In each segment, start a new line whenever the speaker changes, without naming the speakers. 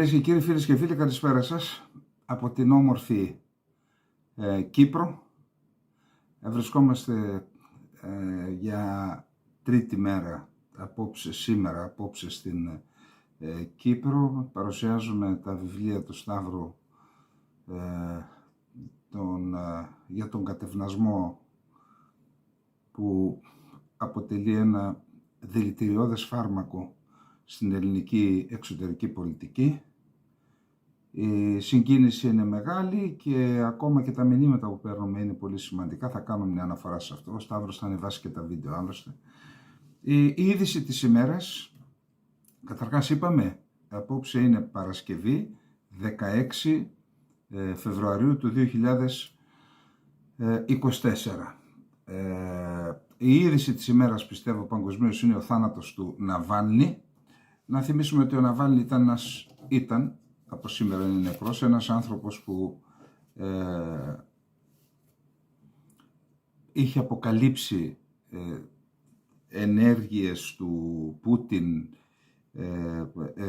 Κυρίες και κύριοι, φίλες και φίλοι, καλησπέρα σας από την όμορφη Κύπρο. Βρισκόμαστε για τρίτη μέρα σήμερα απόψε στην Κύπρο. Παρουσιάζουμε τα βιβλία του Σταύρου για τον κατευνασμό, που αποτελεί ένα δηλητηριώδες φάρμακο στην ελληνική εξωτερική πολιτική. Η συγκίνηση είναι μεγάλη και ακόμα και τα μηνύματα που παίρνουμε είναι πολύ σημαντικά. Θα κάνω μια αναφορά σε αυτό. Ο Σταύρος θα ανεβάσει και τα βίντεο άλλωστε. Η είδηση της ημέρας, καταρχάς είπαμε, απόψε είναι Παρασκευή 16 Φεβρουαρίου του 2024. Η είδηση της ημέρας, πιστεύω παγκοσμίως, είναι ο θάνατος του Ναβάλνη. Να θυμίσουμε ότι ο Ναβάλνη ήταν από σήμερα είναι νεκρός, ένας άνθρωπος που είχε αποκαλύψει ενέργειες του Πούτιν,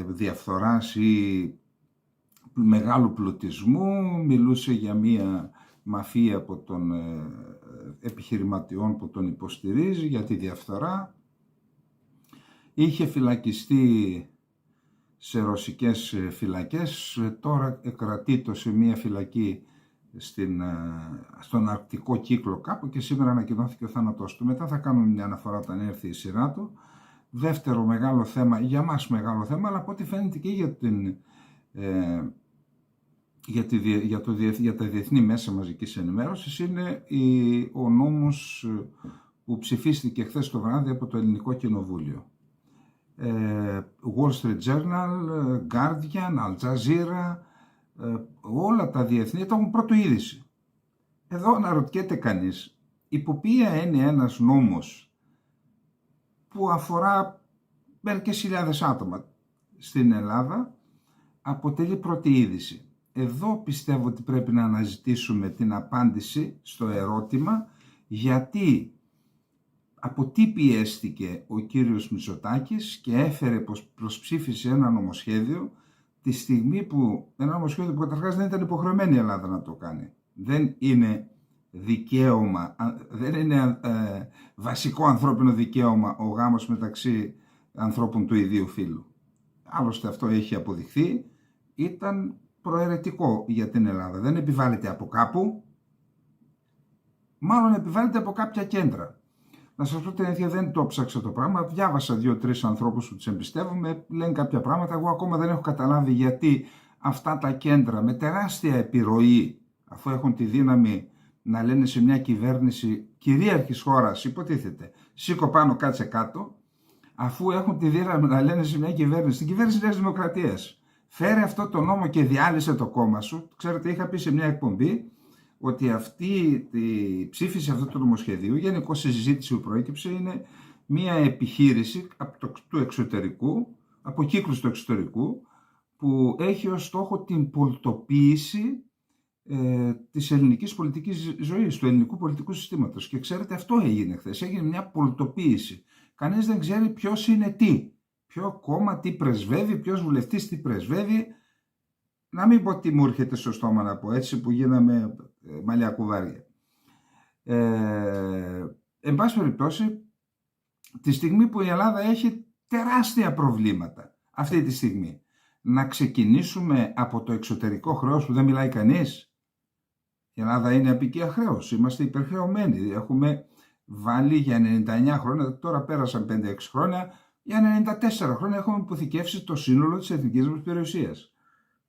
διαφθοράς ή μεγάλου πλουτισμού, μιλούσε για μία μαφία από των επιχειρηματιών που τον υποστηρίζει για τη διαφθορά. Είχε φυλακιστεί σε ρωσικές φυλακές, τώρα κρατείτο σε μία φυλακή στον αρκτικό κύκλο κάπου και σήμερα ανακοινώθηκε ο θάνατός του. Μετά θα κάνουμε μια αναφορά όταν έρθει η σειρά του. Δεύτερο μεγάλο θέμα, για μας μεγάλο θέμα, αλλά από ό,τι φαίνεται και για τα διεθνή μέσα μαζικής ενημέρωσης, είναι ο νόμος που ψηφίστηκε χθες το βράδυ από το Ελληνικό Κοινοβούλιο. Wall Street Journal, Guardian, Al Jazeera, όλα τα διεθνή το έχουν πρώτο είδηση. Εδώ αναρωτιέται κανείς, υπό ποια είναι ένας νόμος που αφορά μερικές χιλιάδες άτομα στην Ελλάδα αποτελεί πρώτη είδηση. Εδώ πιστεύω ότι πρέπει να αναζητήσουμε την απάντηση στο ερώτημα γιατί από τι πιέστηκε ο κύριος Μητσοτάκης και έφερε προς ψήφιση ένα νομοσχέδιο τη στιγμή που ένα νομοσχέδιο που καταρχάς δεν ήταν υποχρεωμένη η Ελλάδα να το κάνει. Δεν είναι δικαίωμα, δεν είναι βασικό ανθρώπινο δικαίωμα ο γάμος μεταξύ ανθρώπων του ιδίου φύλου. Άλλωστε αυτό έχει αποδειχθεί, ήταν προαιρετικό για την Ελλάδα. Δεν επιβάλλεται από κάπου, μάλλον επιβάλλεται από κάποια κέντρα. Να σας πω την αλήθεια, δεν το ψάξα το πράγμα. Διάβασα 2-3 ανθρώπους που τους εμπιστεύομαι, λένε κάποια πράγματα. Εγώ ακόμα δεν έχω καταλάβει γιατί αυτά τα κέντρα με τεράστια επιρροή, αφού έχουν τη δύναμη να λένε σε μια κυβέρνηση κυρίαρχης χώρας, υποτίθεται, σήκω πάνω, κάτσε κάτω, αφού έχουν τη δύναμη να λένε σε μια κυβέρνηση, στην κυβέρνηση Νέας Δημοκρατίας, φέρε αυτό το νόμο και διάλυσε το κόμμα σου. Ξέρετε, είχα πει σε μια εκπομπή ότι αυτή η ψήφιση αυτού του νομοσχεδίου, γενικώς η συζήτηση που προέκυψε, είναι μια επιχείρηση του εξωτερικού, από κύκλους του εξωτερικού, που έχει ως στόχο την πολιτοποίηση της ελληνικής πολιτικής ζωής, του ελληνικού πολιτικού συστήματος. Και ξέρετε, αυτό έγινε χθες. Έγινε μια πολιτοποίηση. Κανείς δεν ξέρει ποιος είναι τι, ποιο κόμμα τι πρεσβεύει, ποιος βουλευτής τι πρεσβεύει. Να μην πω τι μου έρχεται στο στόμα να πω, έτσι που γίναμε μαλλιά κουβάρια. Εν πάση περιπτώσει, τη στιγμή που η Ελλάδα έχει τεράστια προβλήματα, αυτή τη στιγμή, να ξεκινήσουμε από το εξωτερικό χρέος που δεν μιλάει κανείς. Η Ελλάδα είναι απικία χρέος, είμαστε υπερχρεωμένοι, έχουμε βάλει για 99 χρόνια, τώρα πέρασαν 5-6 χρόνια, για 94 χρόνια έχουμε υποθηκεύσει το σύνολο της εθνικής μας περιουσίας.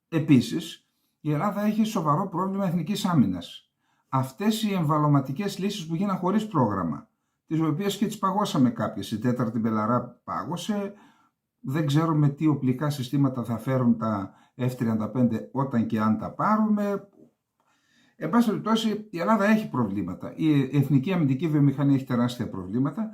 Επίσης, η Ελλάδα έχει σοβαρό πρόβλημα εθνικής άμυνας. Αυτές οι εμβαλωματικές λύσεις που γίναν χωρίς πρόγραμμα, τις οποίες και τις παγώσαμε κάποιες, η τέταρτη Μπελαρά πάγωσε, δεν ξέρουμε τι οπλικά συστήματα θα φέρουν τα F-35 όταν και αν τα πάρουμε. Εν πάση περιπτώσει, η Ελλάδα έχει προβλήματα. Η εθνική αμυντική βιομηχανία έχει τεράστια προβλήματα.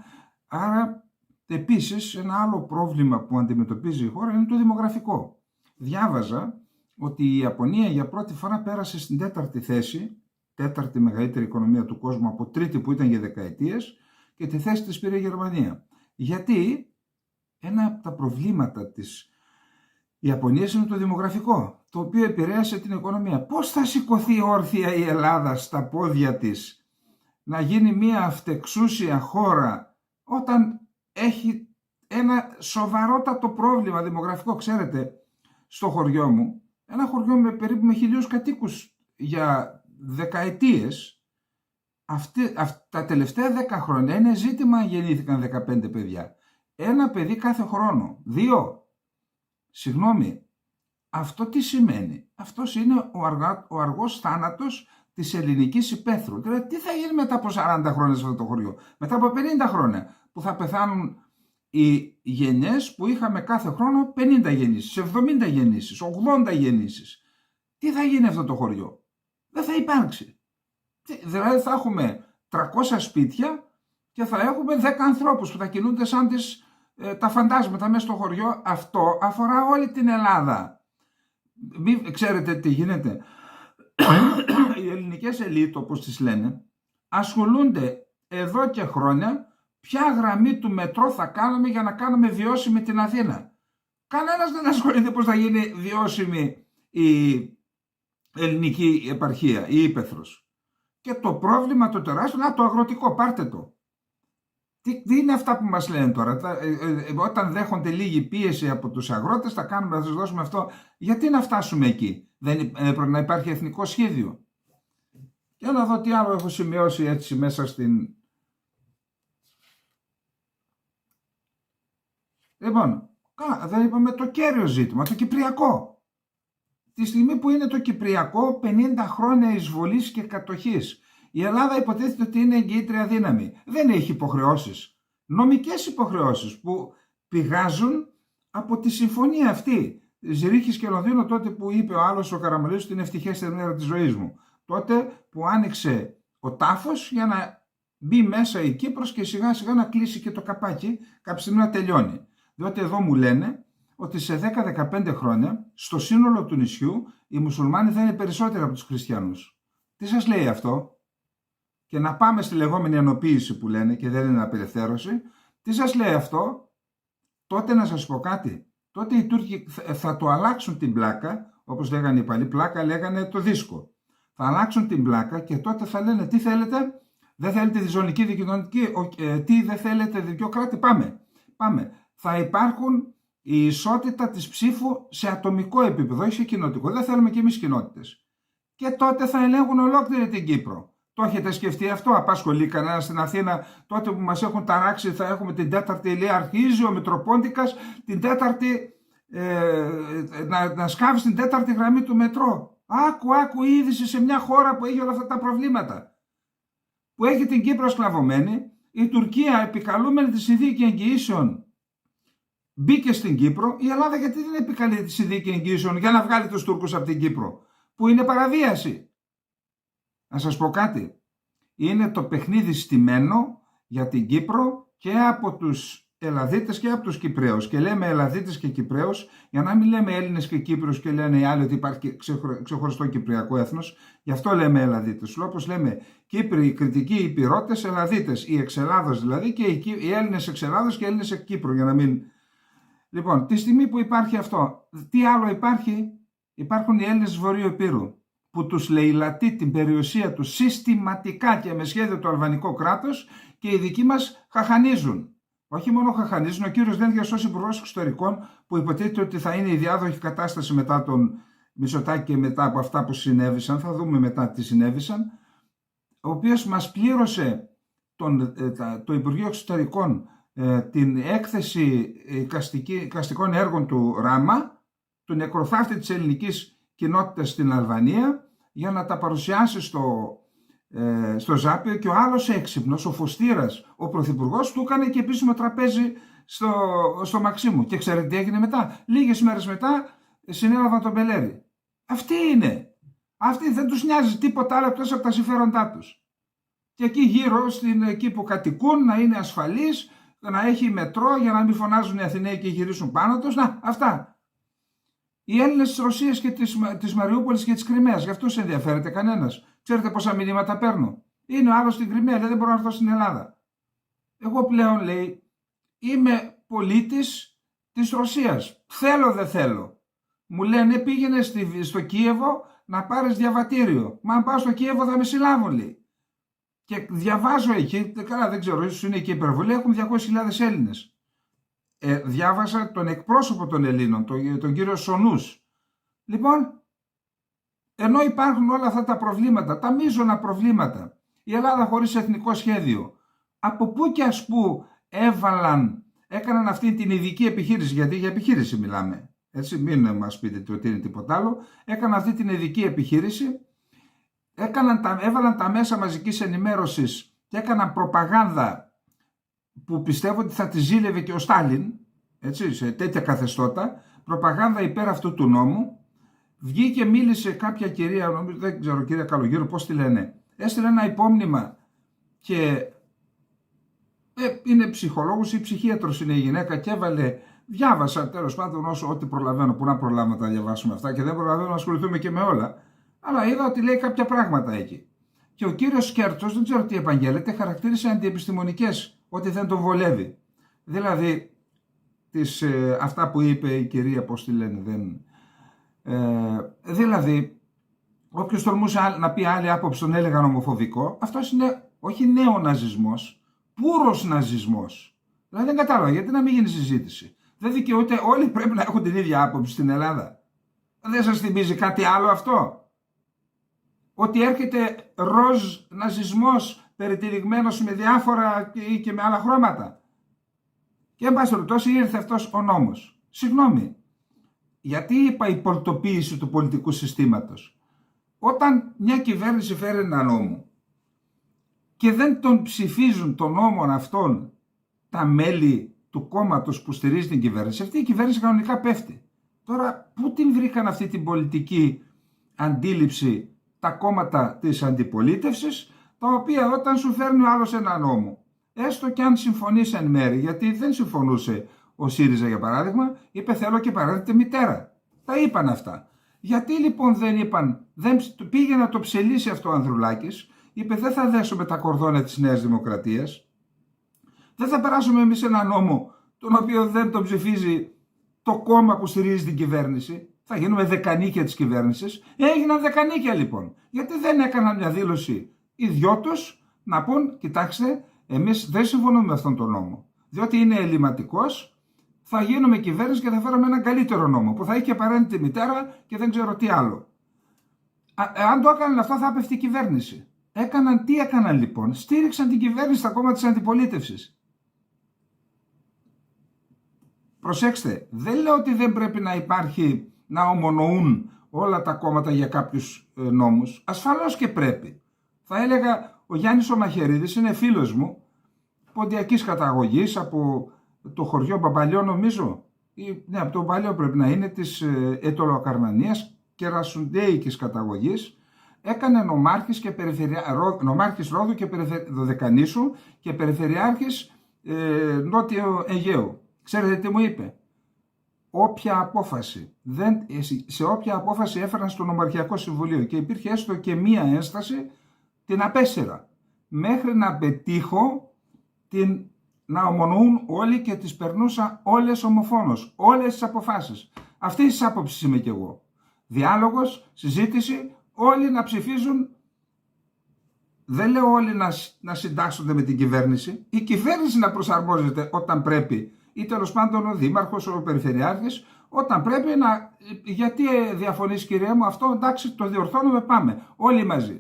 Άρα, επίσης, ένα άλλο πρόβλημα που αντιμετωπίζει η χώρα είναι το δημογραφικό. Διάβαζα ότι η Ιαπωνία για πρώτη φορά πέρασε στην τέταρτη θέση, τέταρτη μεγαλύτερη οικονομία του κόσμου από τρίτη που ήταν για δεκαετίες, και τη θέση της πήρε η Γερμανία. Γιατί ένα από τα προβλήματα της Η Ιαπωνία είναι το δημογραφικό, το οποίο επηρέασε την οικονομία. Πώς θα σηκωθεί όρθια η Ελλάδα στα πόδια της να γίνει μια αυτεξούσια χώρα όταν έχει ένα σοβαρότατο πρόβλημα δημογραφικό? Ξέρετε, στο χωριό μου, ένα χωριό με περίπου με 1.000 κατοίκους για δεκαετίες, τα τελευταία 10 χρόνια είναι ζήτημα αν γεννήθηκαν 15 παιδιά. Ένα παιδί κάθε χρόνο, 2. Συγγνώμη, αυτό τι σημαίνει? Αυτός είναι ο αργός θάνατος της ελληνικής υπαίθρου. Δηλαδή, τι θα γίνει μετά από 40 χρόνια σε αυτό το χωριό, μετά από 50 χρόνια, που θα πεθάνουν οι γενιές που είχαμε κάθε χρόνο 50 γεννήσεις, 70 γεννήσεις, 80 γεννήσεις. Τι θα γίνει αυτό το χωριό? Δεν θα υπάρξει. Δηλαδή θα έχουμε 300 σπίτια και θα έχουμε 10 ανθρώπους που θα κινούνται σαν τα φαντάσματα μέσα στο χωριό. Αυτό αφορά όλη την Ελλάδα. Ξέρετε τι γίνεται? Οι ελληνικές ελίτ, όπως τις λένε, ασχολούνται εδώ και χρόνια ποια γραμμή του μετρό θα κάνουμε για να κάνουμε βιώσιμη την Αθήνα. Κανένας δεν ασχολείται πώς θα γίνει βιώσιμη η ελληνική επαρχία, η ύπαιθρος. Και το πρόβλημα το τεράστιο, το αγροτικό, πάρτε το. Τι είναι αυτά που μας λένε τώρα? Όταν δέχονται λίγη πίεση από τους αγρότες, θα τους δώσουμε αυτό. Γιατί να φτάσουμε εκεί? Δεν πρέπει να υπάρχει εθνικό σχέδιο? Για να δω τι άλλο έχω σημειώσει έτσι μέσα στην... Λοιπόν, δεν είπαμε το κέριο ζήτημα, το κυπριακό. Τη στιγμή που είναι το κυπριακό 50 χρόνια εισβολής και κατοχής, η Ελλάδα υποτίθεται ότι είναι εγγυήτρια δύναμη. Δεν έχει υποχρεώσεις, νομικές υποχρεώσεις που πηγάζουν από τη συμφωνία αυτή. Ζηρίχης και Λονδίνο, τότε που είπε ο άλλος ο Καραμαλής ότι είναι ευτυχέστερη μέρα της ζωής μου. Τότε που άνοιξε ο τάφος για να μπει μέσα η Κύπρος και σιγά σιγά να κλείσει και το καπάκι, κάποια στιγμή να τελειώνει. Διότι εδώ μου λένε ότι σε 10-15 χρόνια στο σύνολο του νησιού οι μουσουλμάνοι θα είναι περισσότεροι από τους χριστιανούς. Τι σας λέει αυτό? Και να πάμε στη λεγόμενη ενοποίηση που λένε και δεν είναι απελευθέρωση. Τι σας λέει αυτό? Τότε να σας πω κάτι. Τότε οι Τούρκοι θα το αλλάξουν την πλάκα, όπως λέγανε οι παλιοί, πλάκα λέγανε το δίσκο. Θα αλλάξουν την πλάκα και τότε θα λένε τι θέλετε? Δεν θέλετε διζωνική δικοινωνική? Τι δεν θέλετε δικαιοκράτη? Πάμε. Θα υπάρχουν η ισότητα της ψήφου σε ατομικό επίπεδο, όχι σε κοινοτικό. Δεν θέλουμε και εμείς κοινότητες. Και τότε θα ελέγχουν ολόκληρη την Κύπρο. Το έχετε σκεφτεί αυτό? Απασχολεί κανένα στην Αθήνα? Τότε που μας έχουν ταράξει θα έχουμε την τέταρτη ηλία, αρχίζει ο Μητροπόντικας την τέταρτη, να σκάβει στην τέταρτη γραμμή του μετρό. Άκου η είδηση σε μια χώρα που έχει όλα αυτά τα προβλήματα. Που έχει την Κύπρο σκλαβωμένη, η Τουρκία επικαλούμενη τη συνθήκη εγγυήσεων μπήκε στην Κύπρο. Η Ελλάδα γιατί δεν επικαλεί τη συνθήκη εγγυήσεων για να βγάλει τους Τούρκους από την Κύπρο, που είναι παραβίαση? Να σας πω κάτι. Είναι το παιχνίδι στημένο για την Κύπρο και από τους Ελλαδίτες και από τους Κυπραίους. Και λέμε Ελλαδίτες και Κυπραίους για να μην λέμε Έλληνες και Κύπρους και λένε οι άλλοι ότι υπάρχει ξεχωριστό κυπριακό έθνος. Γι' αυτό λέμε Ελλαδίτες. Όπως λέμε Κύπροι, οι Κρητικοί, οι Πυρώτες, Ελλαδίτες. Οι εξ-Ελλάδος δηλαδή και οι Έλληνες εξ-Ελλάδος και οι Έλληνες εκ Κύπρου, για να μην... Λοιπόν, τη στιγμή που υπάρχει αυτό, τι άλλο υπάρχει? Υπάρχουν οι Έλληνες της Βορείου Επείρου, που τους λαιλατεί την περιουσία τους συστηματικά και με σχέδιο το αλβανικό κράτος, και οι δικοί μας χαχανίζουν. Όχι μόνο χαχανίζουν, ο κύριος Δένδιας ως Υπουργός Εξωτερικών, που υποτίθεται ότι θα είναι η διάδοχη κατάσταση μετά τον Μητσοτάκη και μετά από αυτά που συνέβησαν, θα δούμε μετά τι συνέβησαν, ο οποίος μας πλήρωσε το Υπουργείο Εξωτερικών την έκθεση εικαστικών έργων του Ράμα, του νεκροθάφτη της ελληνικής κοινότητας στην Αλβανία, για να τα παρουσιάσει στο Ζάπιο, και ο άλλος έξυπνος, ο Φωστήρας, ο πρωθυπουργός, του έκανε και επίσημο τραπέζι στο Μαξίμου. Και ξέρετε τι έγινε μετά? Λίγες μέρες μετά συνέλαβαν τον Μπελέρη. Αυτοί είναι. Αυτοί δεν τους νοιάζει τίποτα άλλο εκτός από τα συμφέροντά τους. Και εκεί γύρω, εκεί που κατοικούν, να είναι ασφαλείς, να έχει μετρό για να μην φωνάζουν οι Αθηναίοι και γυρίσουν πάνω τους. Να, αυτά. Οι Έλληνες της Ρωσίας και της Μαριούπολης και της Κριμαίας, γι' αυτό σε ενδιαφέρεται κανένας? Ξέρετε πόσα μηνύματα παίρνω? Είναι ο άλλος στην Κριμαία, λέει δεν μπορώ να έρθω στην Ελλάδα. Εγώ πλέον, λέει, είμαι πολίτης της Ρωσίας. Θέλω δεν θέλω. Μου λένε πήγαινε στο Κίεβο να πάρεις διαβατήριο. Μα αν πάω στο Κίεβο θα με συλλάβουν, λέει. Και διαβάζω εκεί, καλά δεν ξέρω, ίσως είναι και υπερβολή, έχουν 200.000 Έλληνες. Διάβασα τον εκπρόσωπο των Ελλήνων, τον κύριο Σονούς. Λοιπόν, ενώ υπάρχουν όλα αυτά τα προβλήματα, τα μείζωνα προβλήματα, η Ελλάδα χωρίς εθνικό σχέδιο, από πού και ας πού έκαναν αυτή την ειδική επιχείρηση, γιατί για επιχείρηση μιλάμε, έτσι μην μας πείτε ότι είναι τίποτα άλλο, έκαναν αυτή την ειδική επιχείρηση, έβαλαν τα μέσα μαζικής ενημέρωσης και έκαναν προπαγάνδα που πιστεύω ότι θα τη ζήλευε και ο Στάλιν, έτσι, σε τέτοια καθεστώτα, προπαγάνδα υπέρ αυτού του νόμου. Βγήκε, μίλησε κάποια κυρία, νομίζω, δεν ξέρω, κυρία Καλογύρου, πώς τη λένε, έστειλε ένα υπόμνημα και είναι ψυχολόγος ή ψυχίατρος είναι η γυναίκα και έβαλε, διάβασα τέλος πάντων ό,τι προλαβαίνω, που να προλάβουμε να διαβάσουμε αυτά και δεν προλαβαίνω να ασχοληθούμε και με όλα, αλλά είδα ότι λέει κάποια πράγματα εκεί. Και ο κύριος Σκέρτσος, δεν ξέρω τι επαγγέλλεται, χαρακτήρισε αντιεπιστημονικές, ότι δεν τον βολεύει. Δηλαδή, αυτά που είπε η κυρία, πώς τη λένε, δηλαδή, όποιος τολμούσε να πει άλλη άποψη τον έλεγαν ομοφοβικό, αυτός είναι όχι νεοναζισμός, πούρος ναζισμός. Δηλαδή δεν κατάλαβα γιατί να μην γίνει συζήτηση. Δεν δικαιούται, όλοι πρέπει να έχουν την ίδια άποψη στην Ελλάδα. Δεν σας θυμίζει κάτι άλλο αυτό? Ότι έρχεται ροζ ναζισμός περιτυλιγμένος με διάφορα και με άλλα χρώματα. Και εν πάση περιπτώσει ήρθε αυτός ο νόμος. Συγγνώμη, γιατί είπα η πολιτοποίηση του πολιτικού συστήματος? Όταν μια κυβέρνηση φέρει ένα νόμο και δεν τον ψηφίζουν τον νόμο αυτόν τα μέλη του κόμματος που στηρίζει την κυβέρνηση, αυτή η κυβέρνηση κανονικά πέφτει. Τώρα, πού την βρήκαν αυτή την πολιτική αντίληψη τα κόμματα της αντιπολίτευσης, τα οποία όταν σου φέρνει ο άλλος ένα νόμο, έστω και αν συμφωνείς εν μέρη, γιατί δεν συμφωνούσε ο ΣΥΡΙΖΑ για παράδειγμα, είπε θέλω και παράδειγμα μητέρα. Τα είπαν αυτά. Γιατί λοιπόν δεν πήγε να το ψελίσει αυτό ο Ανδρουλάκης, είπε δεν θα δέσουμε τα κορδόνια της Νέας Δημοκρατίας, δεν θα περάσουμε εμείς ένα νόμο τον οποίο δεν τον ψηφίζει το κόμμα που στηρίζει την κυβέρνηση, θα γίνουμε δεκανίκια της κυβέρνησης. Έγιναν δεκανίκια λοιπόν, γιατί δεν έκαναν μια δήλωση οι δυο τους να πούν κοιτάξτε εμείς δεν συμφωνούμε με αυτόν τον νόμο, διότι είναι ελληματικός, θα γίνουμε κυβέρνηση και θα φέρουμε έναν καλύτερο νόμο που θα έχει και παρέντη μητέρα και δεν ξέρω τι άλλο. Αν το έκαναν αυτό θα έπεφτε η κυβέρνηση. Τι έκαναν λοιπόν? Στήριξαν την κυβέρνηση στα κόμματα της αντιπολίτευσης. Προσέξτε, δεν λέω ότι δεν πρέπει να υπάρχει, να ομονοούν όλα τα κόμματα για κάποιους νόμους. Ασφαλώς και πρέπει. Θα έλεγα, ο Γιάννης ο Μαχαιρίδης είναι φίλος μου, ποντιακής καταγωγής, από το χωριό Μπαμπαλιό νομίζω, ναι, από το Μπαμπαλιό πρέπει να είναι, της Ετωλοκαρνανίας, κερασουντέικης καταγωγής. Έκανε νομάρχης Ρόδου και Δωδεκανήσου και περιφερειάρχης Νότιο Αιγαίου. Ξέρετε τι μου είπε? Σε όποια απόφαση έφεραν στο Νομαρχιακό Συμβουλίο και υπήρχε έστω και μία ένσταση, την απέσυρα. Μέχρι να πετύχω να ομονοούν όλοι και τις περνούσα όλες ομοφόνος, όλες τις αποφάσεις. Αυτή της άποψης είμαι κι εγώ. Διάλογος, συζήτηση, όλοι να ψηφίζουν. Δεν λέω όλοι να συντάσσονται με την κυβέρνηση. Η κυβέρνηση να προσαρμόζεται όταν πρέπει, ή τέλος πάντων ο δήμαρχος, ο περιφερειάρχης, όταν πρέπει να. Γιατί διαφωνείς κυρία μου, αυτό εντάξει το διορθώνουμε, πάμε όλοι μαζί.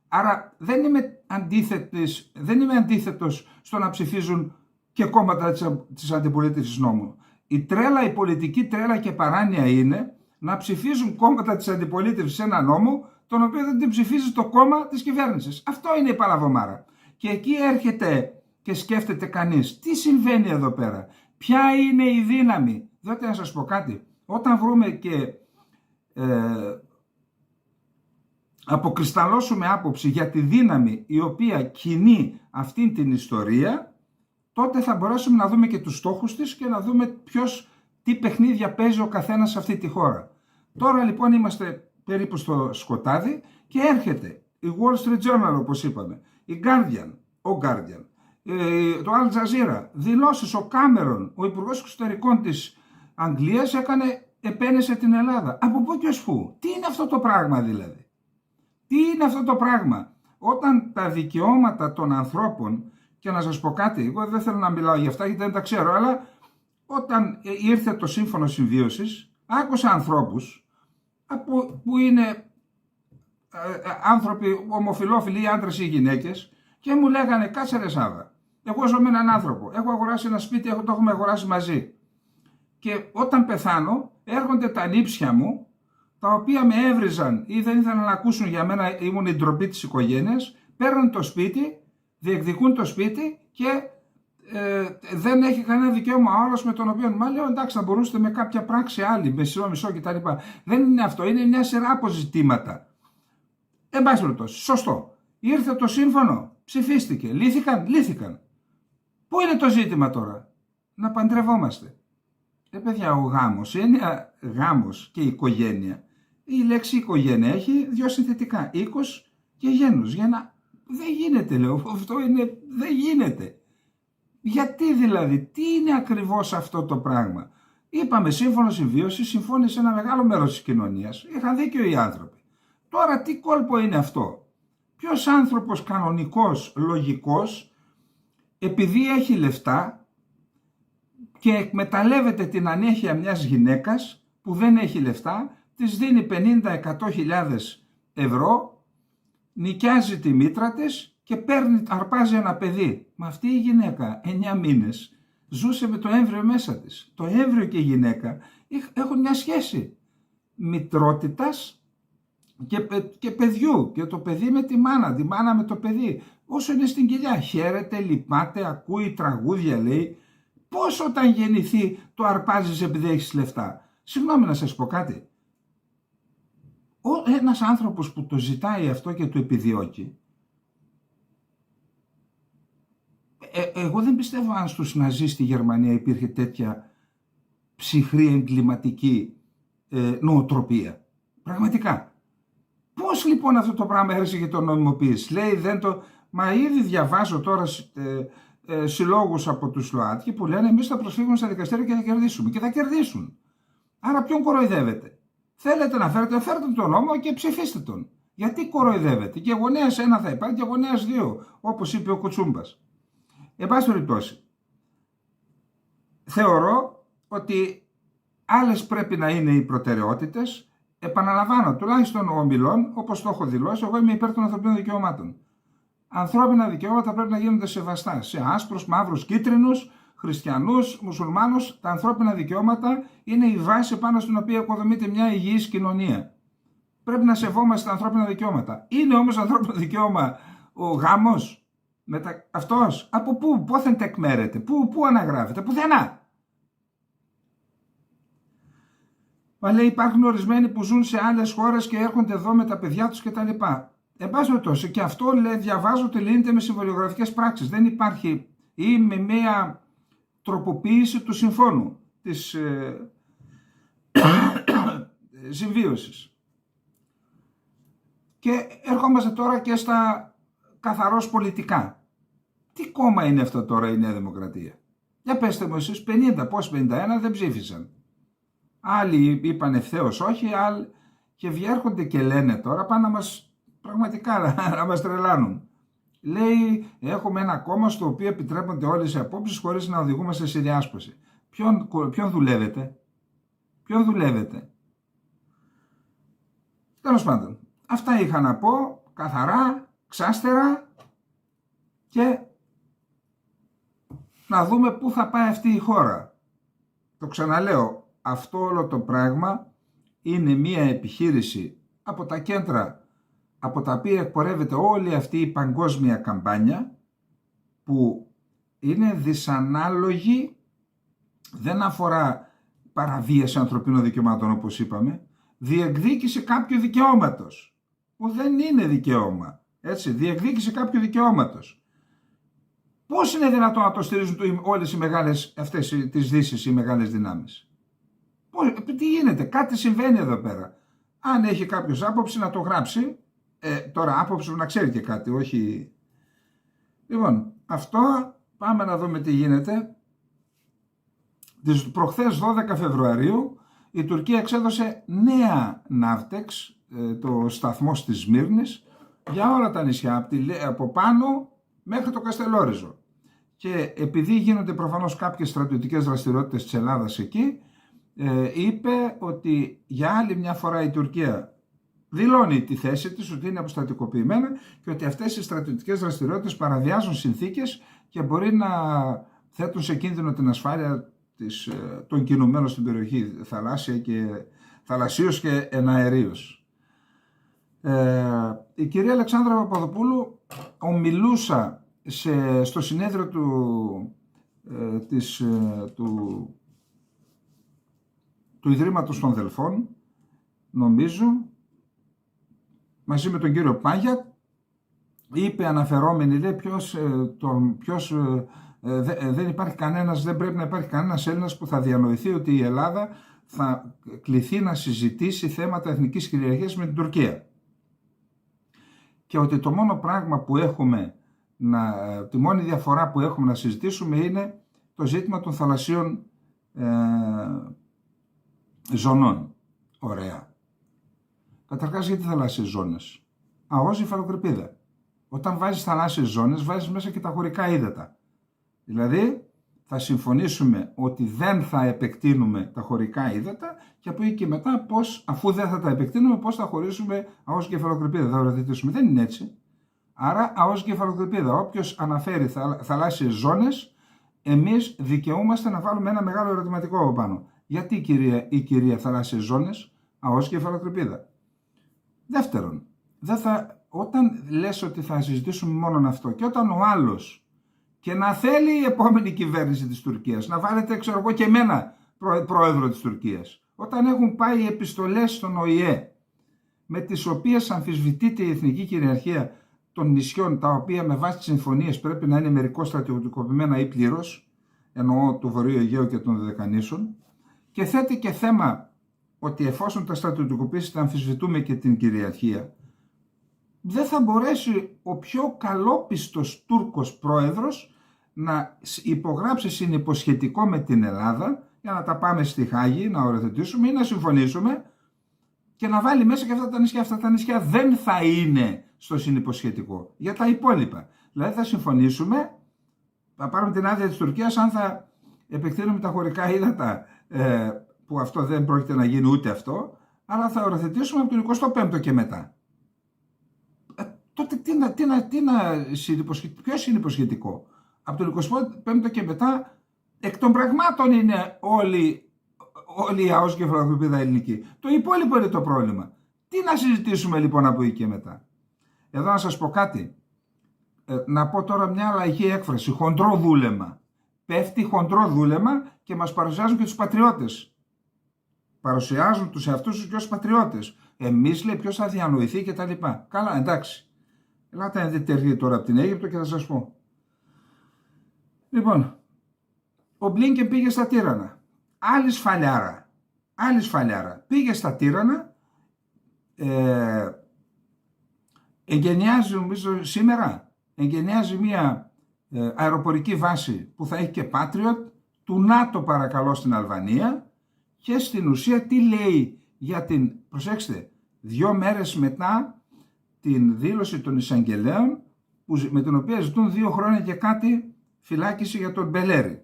Άρα δεν είμαι αντίθετος στο να ψηφίζουν και κόμματα της αντιπολίτευσης νόμου. Η πολιτική τρέλα και παράνοια είναι να ψηφίζουν κόμματα της αντιπολίτευσης ένα νόμο, τον οποίο δεν την ψηφίζει το κόμμα της κυβέρνησης. Αυτό είναι η παλαβομάρα. Και εκεί έρχεται και σκέφτεται κανείς, τι συμβαίνει εδώ πέρα, ποια είναι η δύναμη. Διότι να σας πω κάτι, όταν βρούμε και αποκρισταλώσουμε άποψη για τη δύναμη η οποία κινεί αυτήν την ιστορία, τότε θα μπορέσουμε να δούμε και τους στόχους της και να δούμε τι παιχνίδια παίζει ο καθένας σε αυτή τη χώρα. Τώρα λοιπόν είμαστε περίπου στο σκοτάδι και έρχεται η Wall Street Journal, όπως είπαμε, η Guardian, το Al Jazeera, δηλώσεις, ο Κάμερον, ο Υπουργός Εξωτερικών της Αγγλίας έκανε επένεσε την Ελλάδα. Από πού και ως πού? Τι είναι αυτό το πράγμα δηλαδή? Τι είναι αυτό το πράγμα? Όταν τα δικαιώματα των ανθρώπων, και να σας πω κάτι, εγώ δεν θέλω να μιλάω για αυτά γιατί δεν τα ξέρω, αλλά όταν ήρθε το Σύμφωνο Συμβίωσης, άκουσα ανθρώπους που είναι άνθρωποι ομοφυλόφιλοι ή άντρες ή γυναίκες και μου λέγανε, κάτσε ρε Σάβα, εγώ ζω με έναν άνθρωπο, έχω αγοράσει ένα σπίτι, το έχουμε αγοράσει μαζί και όταν πεθάνω έρχονται τα νύψια μου, τα οποία με έβριζαν ή δεν ήθελαν να ακούσουν για μένα, ήμουν η ντροπή της οικογένειας, παίρνουν το σπίτι, διεκδικούν το σπίτι και δεν έχει κανένα δικαίωμα ο άλλος με τον οποίο, μα λέω εντάξει, θα μπορούσατε με κάποια πράξη άλλη, με μισό κτλ. Δεν είναι αυτό, είναι μια σειρά από ζητήματα. Εν πάση περιπτώσει, σωστό. Ήρθε το σύμφωνο, ψηφίστηκε, λύθηκαν. Πού είναι το ζήτημα τώρα? Να παντρευόμαστε. Παιδιά, ο γάμος, η έννοια γάμος και οικογένεια, η λέξη οικογένεια έχει δύο συνθετικά, οίκος και γένος. Δεν γίνεται, λέω, αυτό είναι, δεν γίνεται. Γιατί δηλαδή, τι είναι ακριβώς αυτό το πράγμα? Είπαμε σύμφωνο συμβίωση, συμφώνησε ένα μεγάλο μέρος της κοινωνίας, είχαν δίκιο οι άνθρωποι. Τώρα τι κόλπο είναι αυτό? Ποιος άνθρωπος κανονικός, λογικός, επειδή έχει λεφτά και εκμεταλλεύεται την ανέχεια μιας γυναίκας που δεν έχει λεφτά, της δίνει 50-100 χιλιάδες ευρώ, νοικιάζει τη μήτρα της και αρπάζει ένα παιδί. Μα αυτή η γυναίκα 9 μήνες ζούσε με το έμβριο μέσα της. Το έμβριο και η γυναίκα έχουν μια σχέση μητρότητας και παιδιού, και το παιδί με τη μάνα με το παιδί. Όσο είναι στην κοιλιά, χαίρεται, λυπάται, ακούει τραγούδια, λέει. Πώς όταν γεννηθεί το αρπάζεις επειδή έχεις λεφτά? Συγγνώμη να σας πω κάτι. Ένας άνθρωπος που το ζητάει αυτό και το επιδιώκει, εγώ δεν πιστεύω αν στους Ναζί στη Γερμανία υπήρχε τέτοια ψυχρή εγκληματική νοοτροπία. Πραγματικά. Πώς λοιπόν αυτό το πράγμα έρεσε και το νομιμοποίησε? Λέει δεν το... Μα ήδη διαβάζω τώρα συλλόγους από τους ΛΟΑΤΚΙ που λένε εμείς θα προσφύγουμε στα δικαστήρια και θα κερδίσουμε. Και θα κερδίσουν. Άρα ποιον κοροϊδεύετε? Θέλετε να φέρετε τον νόμο και ψηφίστε τον. Γιατί κοροϊδεύετε? Και γονέας 1 θα υπάρχει και γονέας 2, όπως είπε ο Κουτσούμπας. Εν πάση περιπτώσει, θεωρώ ότι άλλες πρέπει να είναι οι προτεραιότητες. Επαναλαμβάνω, τουλάχιστον ομιλών, όπως το έχω δηλώσει, εγώ είμαι υπέρ των ανθρωπίνων δικαιωμάτων. Ανθρώπινα δικαιώματα πρέπει να γίνονται σεβαστά σε άσπρους, μαύρους, κίτρινους, χριστιανούς, μουσουλμάνους. Τα ανθρώπινα δικαιώματα είναι η βάση πάνω στην οποία οικοδομείται μια υγιής κοινωνία. Πρέπει να σεβόμαστε τα ανθρώπινα δικαιώματα. Είναι όμως ανθρώπινο δικαίωμα ο γάμος? Αυτός? Από πού? Πόθεν τεκμέρεται? Πού αναγράφεται? Πουθενά. Μα λέει υπάρχουν ορισμένοι που ζουν σε άλλες χώρες και έρχονται εδώ με τα παιδιά τους κτλ. Εν πάση περιπτώσει, και αυτό λέει, διαβάζω ότι λύνεται με συμβολιογραφικές πράξεις. Δεν υπάρχει, ή με μια τροποποίηση του συμφώνου της συμβίωσης. Και ερχόμαστε τώρα και στα καθαρώς πολιτικά. Τι κόμμα είναι αυτό τώρα η Νέα Δημοκρατία? Για πέστε μου εσείς, 50, πώς 51 δεν ψήφισαν. Άλλοι είπαν ευθέως όχι, άλλοι και βγαίνονται και λένε τώρα πάνε να μας, πραγματικά να μας τρελάνουν. Λέει έχουμε ένα κόμμα στο οποίο επιτρέπονται όλες οι απόψεις χωρίς να οδηγούμαστε σε διάσπαση. Ποιον δουλεύετε? Ποιον δουλεύετε? Τέλος πάντων, αυτά είχα να πω καθαρά, ξάστερα και να δούμε πού θα πάει αυτή η χώρα. Το ξαναλέω, αυτό όλο το πράγμα είναι μία επιχείρηση από τα κέντρα από τα οποία εκπορεύεται όλη αυτή η παγκόσμια καμπάνια που είναι δυσανάλογη, δεν αφορά παραβίαση ανθρωπίνων δικαιωμάτων όπως είπαμε, διεκδίκηση κάποιου δικαιώματος που δεν είναι δικαίωμα, έτσι, διεκδίκηση κάποιου δικαιώματος. Πώς είναι δυνατόν να το στηρίζουν όλες οι μεγάλες αυτές τις δύσεις, οι μεγάλες δυνάμεις? Τι γίνεται? Κάτι συμβαίνει εδώ πέρα. Αν έχει κάποιος άποψη να το γράψει, τώρα άποψη να ξέρει και κάτι, όχι... Λοιπόν, αυτό πάμε να δούμε τι γίνεται. Προχθές 12 Φεβρουαρίου η Τουρκία εξέδωσε νέα ναύτεξ, το σταθμό της Σμύρνης, για όλα τα νησιά, από πάνω μέχρι το Καστελόριζο. Και επειδή γίνονται προφανώς κάποιες στρατιωτικές δραστηριότητες της Ελλάδας εκεί, είπε ότι για άλλη μια φορά η Τουρκία δηλώνει τη θέση της, ότι είναι αποστρατικοποιημένα και ότι αυτές οι στρατιωτικές δραστηριότητες παραβιάζουν συνθήκες και μπορεί να θέτουν σε κίνδυνο την ασφάλεια των κινουμένων στην περιοχή, θαλασσίως και εναερίως. Η κυρία Αλεξάνδρα Παπαδοπούλου ομιλούσα στο συνέδριο του Ιδρύματος των Δελφών, νομίζω, μαζί με τον κύριο Πάγια, είπε αναφερόμενη, λέει, δεν πρέπει να υπάρχει κανένας Έλληνας που θα διανοηθεί ότι η Ελλάδα θα κληθεί να συζητήσει θέματα εθνικής κυριαρχίας με την Τουρκία. Και ότι το μόνο πράγμα που έχουμε, τη μόνη διαφορά που έχουμε να συζητήσουμε είναι το ζήτημα των θαλασσίων ζωνών. Ωραία. Καταρχάς, γιατί θαλάσσιες ζώνες? ΑΟΣ υφαλοκρηπίδα. Όταν βάζεις θαλάσσιες ζώνες, βάζεις μέσα και τα χωρικά ύδατα. Δηλαδή, θα συμφωνήσουμε ότι δεν θα επεκτείνουμε τα χωρικά ύδατα και από εκεί και μετά, αφού δεν θα τα επεκτείνουμε, πώς θα χωρίσουμε ΑΟΣ και υφαλοκρηπίδα. Θα οριοθετήσουμε. Δεν είναι έτσι. Άρα, ΑΟΣ και υφαλοκρηπίδα. Όποιος αναφέρει θαλάσσιες ζώνες, εμείς δικαιούμαστε να βάλουμε ένα μεγάλο ερωτηματικό από πάνω. Γιατί η κυρία θαλάσσιες ζώνες, ΑΟΣ και υφαλοκρηπίδα? Δεύτερον, όταν λες ότι θα συζητήσουμε μόνο αυτό και όταν ο άλλος και να θέλει η επόμενη κυβέρνηση της Τουρκίας να βάλετε, ξέρω εγώ, και εμένα πρόεδρο της Τουρκίας, όταν έχουν πάει επιστολές στον ΟΗΕ με τις οποίες αμφισβητείται η εθνική κυριαρχία των νησιών, τα οποία με βάση τις συμφωνίες πρέπει να είναι μερικώς στρατιωτικοποιημένα ή πλήρως, εννοώ του Βορείου Αιγαίου και των Δωδεκανήσων, και θέτει και θέμα ότι εφόσον τα στρατιωτικοποιήσεις θα αμφισβητούμε και την κυριαρχία, δεν θα μπορέσει ο πιο καλόπιστος Τούρκος πρόεδρος να υπογράψει συνυποσχετικό με την Ελλάδα για να τα πάμε στη Χάγη, να οριοθετήσουμε ή να συμφωνήσουμε και να βάλει μέσα και αυτά τα νησιά. Αυτά τα νησιά δεν θα είναι στο συνυποσχετικό για τα υπόλοιπα. Δηλαδή θα συμφωνήσουμε, θα πάρουμε την άδεια της Τουρκίας αν θα επεκτείνουμε τα χωρικά ύδατα, που αυτό δεν πρόκειται να γίνει ούτε αυτό, αλλά θα οριοθετήσουμε από τον 25ο και μετά. Τότε ποιο συνυποσχετικό? Από τον 25ο και μετά, εκ των πραγμάτων είναι όλη η ΑΟΣ και η υφαλοκρηπίδα ελληνική. Το υπόλοιπο είναι το πρόβλημα. Τι να συζητήσουμε λοιπόν από εκεί και μετά? Εδώ να σας πω κάτι. Να πω τώρα μια λαϊκή έκφραση. Χοντρό δούλεμα. Πέφτει χοντρό δούλεμα και μας παρουσιάζουν και τους πατριώτες. Παρουσιάζουν τους εαυτούς τους και ως πατριώτες. Εμείς, λέει, ποιος θα διανοηθεί και τα λοιπά. Καλά, εντάξει. Ελάτε να δείτε τι έρχεται τώρα από την Αίγυπτο και θα σας πω. Λοιπόν, ο Μπλίνκεν πήγε στα Τύρανα. Άλλη σφαλιάρα. Πήγε στα Τύρανα, εγκαινιάζει, νομίζω σήμερα, μια αεροπορική βάση που θα έχει και Patriot, του ΝΑΤΟ παρακαλώ στην Αλβανία, και στην ουσία τι λέει για προσέξτε, 2 μέρες μετά την δήλωση των εισαγγελέων με την οποία ζητούν 2 χρόνια και κάτι φυλάκιση για τον Μπελέρη.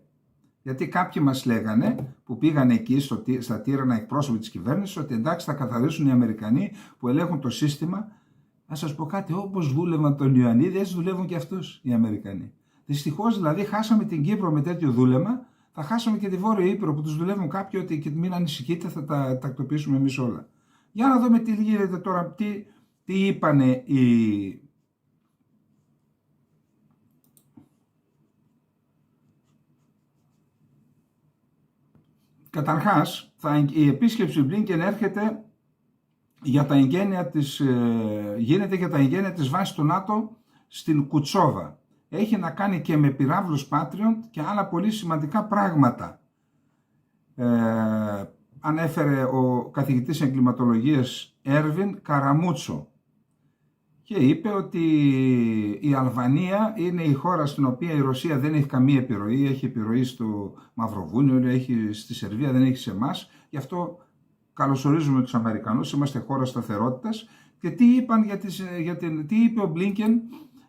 Γιατί κάποιοι μας λέγανε που πήγαν εκεί στα Τύρανα εκπρόσωποι της κυβέρνησης ότι εντάξει θα καθαρίσουν οι Αμερικανοί που ελέγχουν το σύστημα. Να σας πω κάτι, όπως δούλευαν τον Ιωαννίδη έτσι δουλεύουν και αυτούς οι Αμερικανοί. Δυστυχώς δηλαδή χάσαμε την Κύπρο με τέτοιο δούλεμα, θα χάσαμε και τη Βόρεια Ήπειρο που τους δουλεύουν κάποιοι ότι μην ανησυχείτε θα τα τακτοποιήσουμε εμείς όλα. Για να δούμε τι γίνεται τώρα, τι είπανε Καταρχάς, η επίσκεψη Μπλίνκεν έρχεται για τα εγγένεια γίνεται για τα εγγένεια της βάσης του ΝΑΤΟ στην Κουτσόβα. Έχει να κάνει και με πυράβλους Patriot και άλλα πολύ σημαντικά πράγματα. Ανέφερε ο καθηγητής εγκληματολογίας Έρβιν Καραμούτσο και είπε ότι η Αλβανία είναι η χώρα στην οποία η Ρωσία δεν έχει καμία επιρροή, έχει επιρροή στο Μαυροβούνιο, έχει στη Σερβία, δεν έχει σε εμάς, γι' αυτό καλωσορίζουμε τους Αμερικανούς, είμαστε χώρα σταθερότητας. Και τι είπαν τι είπε ο Μπλίνκεν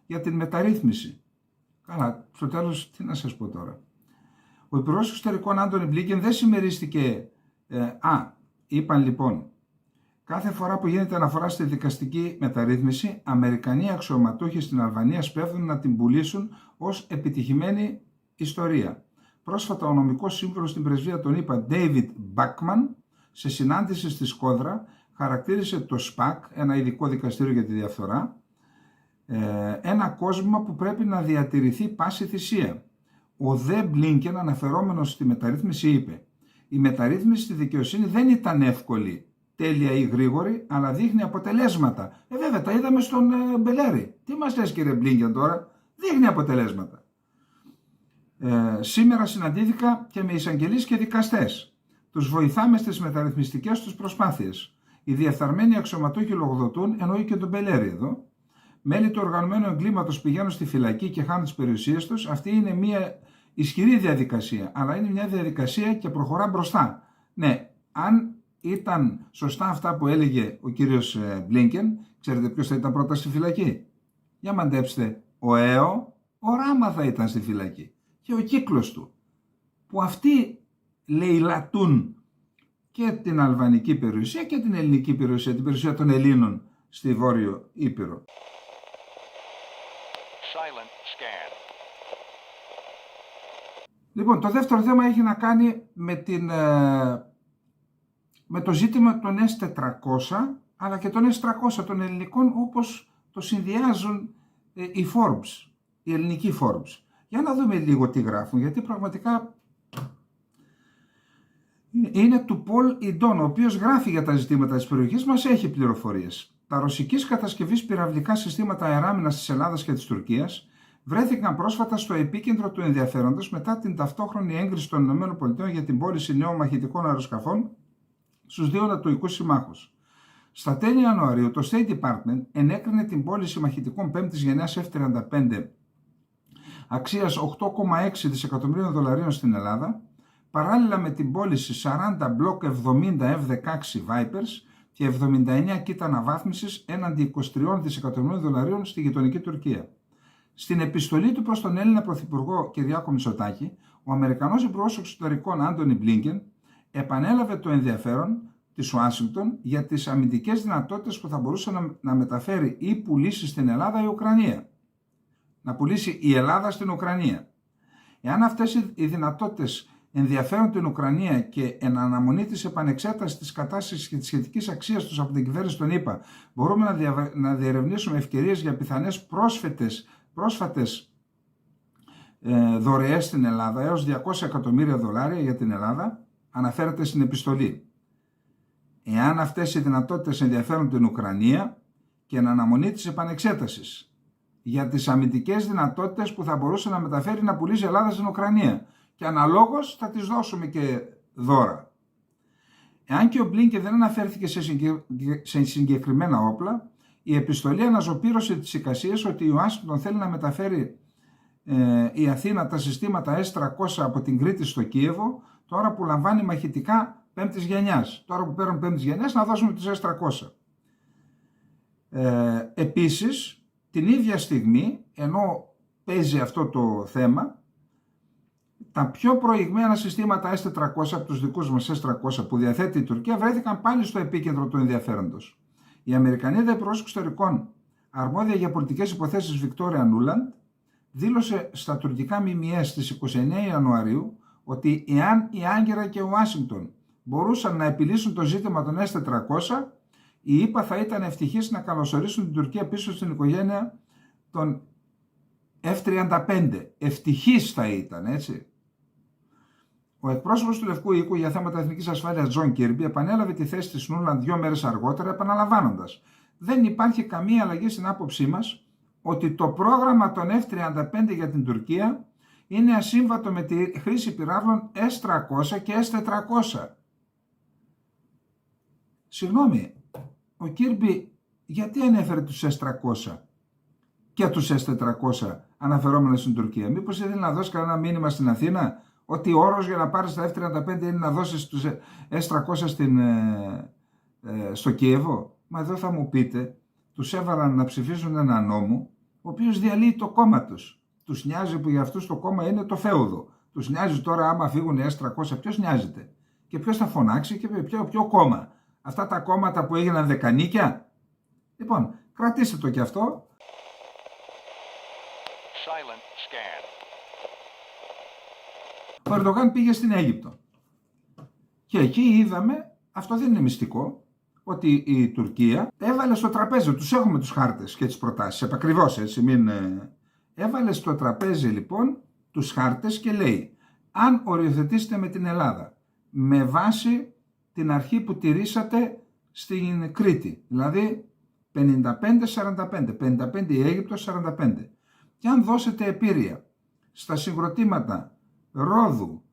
για την μεταρρύθμιση. Καλά, στο τέλος τι να σας πω τώρα. Ο Υπουργός Εξωτερικών Άντονι Μπλίνκεν δεν συμμερίστηκε. Είπαν λοιπόν, κάθε φορά που γίνεται αναφορά στη δικαστική μεταρρύθμιση, Αμερικανοί αξιωματούχοι στην Αλβανία σπέβδουν να την πουλήσουν ως επιτυχημένη ιστορία. Πρόσφατα ο νομικός σύμβουλος στην πρεσβεία των ΗΠΑ, David Backman, σε συνάντηση στη Σκόδρα, χαρακτήρισε το ΣΠΑΚ, ένα ειδικό δικαστήριο για τη διαφθορά, ένα κόσμημα που πρέπει να διατηρηθεί πάση θυσία. Ο Δε Μπλίνκεν, αναφερόμενος στη μεταρρύθμιση, είπε: «Η μεταρρύθμιση στη δικαιοσύνη δεν ήταν εύκολη, τέλεια ή γρήγορη, αλλά δείχνει αποτελέσματα». Βέβαια, τα είδαμε στον Μπελέρη. Τι μας λες, κύριε Μπλίνκεν, τώρα? Δείχνει αποτελέσματα. Σήμερα συναντήθηκα και με εισαγγελείς και δικαστές. Τους βοηθάμε στις μεταρρυθμιστικές τους προσπάθειες. Οι διεφθαρμένοι αξιωματούχοι λογοδοτούν, εννοεί και τον Μπελέρη εδώ. Μέλη του οργανωμένου εγκλήματος πηγαίνουν στη φυλακή και χάνουν τις περιουσίες τους. Αυτή είναι μια ισχυρή διαδικασία, αλλά είναι μια διαδικασία και προχωρά μπροστά. Ναι, αν ήταν σωστά αυτά που έλεγε ο κύριος Μπλίνκεν, ξέρετε ποιος θα ήταν πρώτα στη φυλακή? Για μαντέψτε, ο Ράμα θα ήταν στη φυλακή και ο κύκλος του, που αυτοί λαιλατούν και την αλβανική περιουσία και την ελληνική περιουσία, την περιουσία των Ελλήνων στη Βόρειο Ήπειρο. Λοιπόν, το δεύτερο θέμα έχει να κάνει με το ζήτημα των S400, αλλά και των S300 των ελληνικών, όπως το συνδυάζουν οι Forbes, οι ελληνικοί Forbes. Για να δούμε λίγο τι γράφουν, γιατί πραγματικά είναι του Πολ Ιντών, ο οποίος γράφει για τα ζητήματα της περιοχής μας, έχει πληροφορίες. Τα ρωσικής κατασκευής πυραυλικά συστήματα αεράμινας της Ελλάδας και της Τουρκίας βρέθηκαν πρόσφατα στο επίκεντρο του ενδιαφέροντος μετά την ταυτόχρονη έγκριση των ΗΠΑ για την πώληση νέων μαχητικών αεροσκαφών στους δύο ανατολικούς συμμάχους. Στα τέλη Ιανουαρίου, το State Department ενέκρινε την πώληση μαχητικών 5ης γενιάς F-35 αξίας $8,6 δισεκατομμυρίων στην Ελλάδα, παράλληλα με την πώληση 40 Block 70 F-16 Vipers και 79 κίτα αναβάθμισης έναντι $23 δισεκατομμυρίων στη γειτονική Τουρκία. Στην επιστολή του προς τον Έλληνα Πρωθυπουργό Κυριάκο Μητσοτάκη, ο Αμερικανός Υπουργός Εξωτερικών Άντονι Μπλίνκεν επανέλαβε το ενδιαφέρον της Ουάσιγκτον για τις αμυντικές δυνατότητες που θα μπορούσε να μεταφέρει ή πουλήσει στην Ελλάδα η Ουκρανία. Να πουλήσει η Ελλάδα στην Ουκρανία. Εάν αυτές οι δυνατότητες ενδιαφέρουν την Ουκρανία και εν αναμονή της επανεξέτασης της κατάστασης και της σχετικής αξίας τους από την κυβέρνηση των ΗΠΑ, μπορούμε να διερευνήσουμε ευκαιρίες για πιθανές πρόσφατες δωρεές στην Ελλάδα, έως $200 εκατομμύρια για την Ελλάδα, αναφέρεται στην επιστολή. Εάν αυτές οι δυνατότητες ενδιαφέρουν την Ουκρανία και εν αναμονή της επανεξέτασης για τις αμυντικές δυνατότητες που θα μπορούσε να μεταφέρει να πουλήσει η Ελλάδα στην Ουκρανία, και αναλόγως θα τις δώσουμε και δώρα. Εάν και ο Μπλίνκεν δεν αναφέρθηκε σε συγκεκριμένα όπλα, η επιστολή αναζωπήρωσε τις εικασίες ότι η Ουάσιγκτον θέλει να μεταφέρει η Αθήνα τα συστήματα S300 από την Κρήτη στο Κίεβο, τώρα που λαμβάνει μαχητικά 5ης γενιάς. Τώρα που παίρνουν 5ης γενιάς, να δώσουμε τους S300. Επίσης, την ίδια στιγμή, ενώ παίζει αυτό το θέμα, τα πιο προηγμένα συστήματα S400 από τους δικούς μας S300 που διαθέτει η Τουρκία βρέθηκαν πάλι στο επίκεντρο του ενδιαφέροντος. Η Αμερικανίδα Υπουργός Εξωτερικών, αρμόδια για πολιτικές υποθέσεις Βικτόρια Νούλαντ, δήλωσε στα τουρκικά ΜΜΕ στις 29 Ιανουαρίου ότι εάν η Άγκυρα και η Ουάσιγκτον μπορούσαν να επιλύσουν το ζήτημα των S400, οι ΗΠΑ θα ήταν ευτυχείς να καλωσορίσουν την Τουρκία πίσω στην οικογένεια των F-35. Ευτυχείς θα ήταν, έτσι. Ο εκπρόσωπος του Λευκού Οίκου για θέματα εθνικής ασφάλειας, Τζον Κίρμπι, επανέλαβε τη θέση της Νούλαντ 2 μέρες αργότερα, επαναλαμβάνοντας: «Δεν υπάρχει καμία αλλαγή στην άποψή μας ότι το πρόγραμμα των F-35 για την Τουρκία είναι ασύμβατο με τη χρήση πυράβλων S-300 και S-400». Συγγνώμη, ο Κίρμπι γιατί ανέφερε τους S-300 και τους S-400 αναφερόμενα στην Τουρκία? Μήπως ήθελε να δώσει κανένα μήνυμα στην Αθήνα ότι ο όρος για να πάρεις τα F-35 είναι να δώσεις τους S-300 στο Κίεβο. Μα εδώ θα μου πείτε, τους έβαλαν να ψηφίσουν ένα νόμο, ο οποίος διαλύει το κόμμα τους. Τους νοιάζει που για αυτούς το κόμμα είναι το φέουδο. Τους νοιάζει τώρα άμα φύγουν οι S-300, ποιος νοιάζεται. Και ποιος θα φωνάξει και ποιο κόμμα. Αυτά τα κόμματα που έγιναν δεκανίκια. Λοιπόν, κρατήστε το κι αυτό.
Silent scan.
Ο Ερντογάν πήγε στην Αίγυπτο. Και εκεί είδαμε, αυτό δεν είναι μυστικό, ότι η Τουρκία έβαλε στο τραπέζι, τους έχουμε τους χάρτες και τις προτάσεις, επακριβώς έτσι, έβαλε στο τραπέζι λοιπόν τους χάρτες και λέει, αν οριοθετήσετε με την Ελλάδα, με βάση την αρχή που τηρήσατε στην Κρήτη, δηλαδή 55-45, 55 η Αίγυπτος, 45, και αν δώσετε επίρρεια στα συγκροτήματα Ρόδου,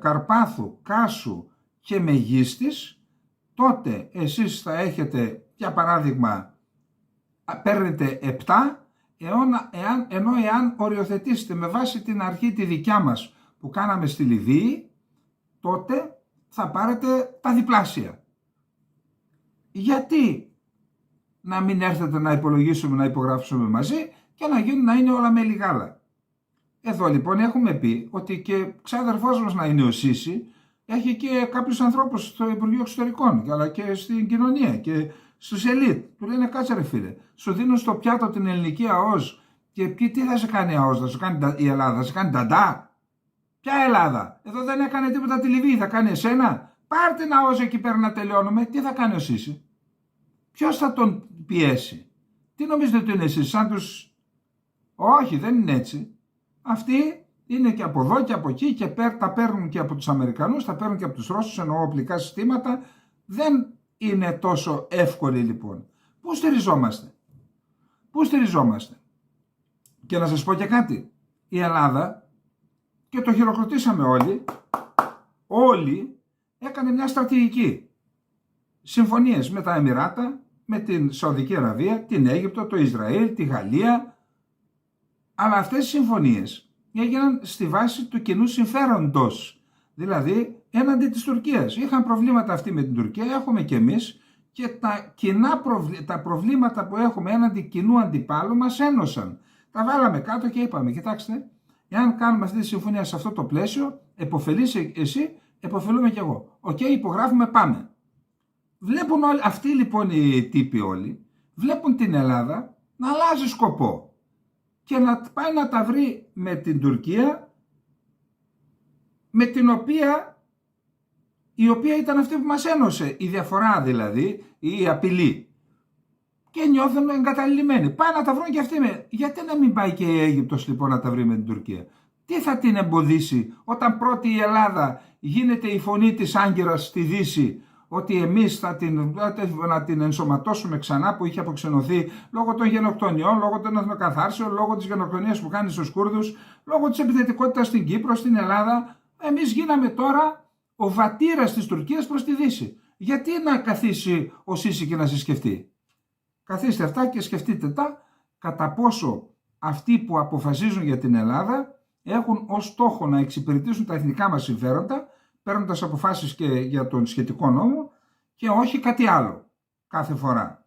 Καρπάθου, Κάσου και Μεγίστης, τότε εσείς θα έχετε, για παράδειγμα, παίρνετε 7, ενώ εάν οριοθετήσετε με βάση την αρχή τη δικιά μας που κάναμε στη Λιβύη, τότε θα πάρετε τα διπλάσια. Γιατί να μην έρθετε να υπολογίσουμε, να υπογράψουμε μαζί και να είναι όλα με λιγάλα. Εδώ λοιπόν έχουμε πει ότι και ξάδερφός μας να είναι ο Σίση, έχει και κάποιους ανθρώπους στο Υπουργείο Εξωτερικών, αλλά και στην κοινωνία και στους ελίτ. Του λένε κάτσε ρε φίλε, σου δίνουν στο πιάτο την ελληνική ΑΟΣ και τι θα σε κάνει η ΑΟΣ, θα σου κάνει η Ελλάδα, θα σε κάνει νταντά. Ποια Ελλάδα, εδώ δεν έκανε τίποτα τη Λιβύη, θα κάνει εσένα. Πάρτε την ΑΟΣ εκεί πέρα να τελειώνουμε, τι θα κάνει ο Σίση. Ποιος θα τον πιέσει. Τι νομίζετε ότι είναι εσείς, σαν τους... Όχι, δεν είναι έτσι. Αυτοί είναι και από εδώ και από εκεί και τα παίρνουν και από τους Αμερικανούς, τα παίρνουν και από τους Ρώσους, εννοώ οπλικά συστήματα. Δεν είναι τόσο εύκολοι λοιπόν. Πού στηριζόμαστε. Πού στηριζόμαστε. Και να σας πω και κάτι. Η Ελλάδα, και το χειροκροτήσαμε όλοι έκανε μια στρατηγική. Συμφωνίες με τα Εμιράτα, με την Σαουδική Αραβία, την Αίγυπτο, το Ισραήλ, τη Γαλλία. Αλλά αυτές οι συμφωνίες έγιναν στη βάση του κοινού συμφέροντος. Δηλαδή έναντι της Τουρκίας. Είχαν προβλήματα αυτοί με την Τουρκία, έχουμε και εμείς, και τα προβλήματα που έχουμε έναντι κοινού αντιπάλου μας ένωσαν. Τα βάλαμε κάτω και είπαμε, κοιτάξτε, εάν κάνουμε αυτή τη συμφωνία σε αυτό το πλαίσιο, επωφελείς εσύ, επωφελούμε κι εγώ. Οκ, υπογράφουμε, πάμε. Βλέπουν όλοι, αυτοί λοιπόν οι τύποι όλοι, βλέπουν την Ελλάδα να αλλάζει σκοπό και να πάει να τα βρει με την Τουρκία, με την η οποία ήταν αυτή που μας ένωσε, η διαφορά δηλαδή, η απειλή. Και νιώθουν εγκαταλειμμένοι. Πάει να τα βρουν και αυτοί. Γιατί να μην πάει και η Αίγυπτος λοιπόν να τα βρει με την Τουρκία. Τι θα την εμποδίσει όταν πρώτη η Ελλάδα γίνεται η φωνή της Άγκυρας στη Δύση, ότι εμείς θα την ενσωματώσουμε ξανά που είχε αποξενωθεί λόγω των γενοκτονιών, λόγω των εθνοκαθάρσεων, λόγω της γενοκτονίας που κάνει στους Κούρδους, λόγω της επιθετικότητας στην Κύπρο, στην Ελλάδα. Εμείς γίναμε τώρα ο βατήρας της Τουρκίας προς τη Δύση. Γιατί να καθίσει ο Σίση και να συσκεφτεί. Καθίστε αυτά και σκεφτείτε τα κατά πόσο αυτοί που αποφασίζουν για την Ελλάδα έχουν ως στόχο να εξυπηρετήσουν τα εθνικά μας συμφέροντα, παίρνοντας αποφάσεις και για τον σχετικό νόμο και όχι κάτι άλλο κάθε φορά.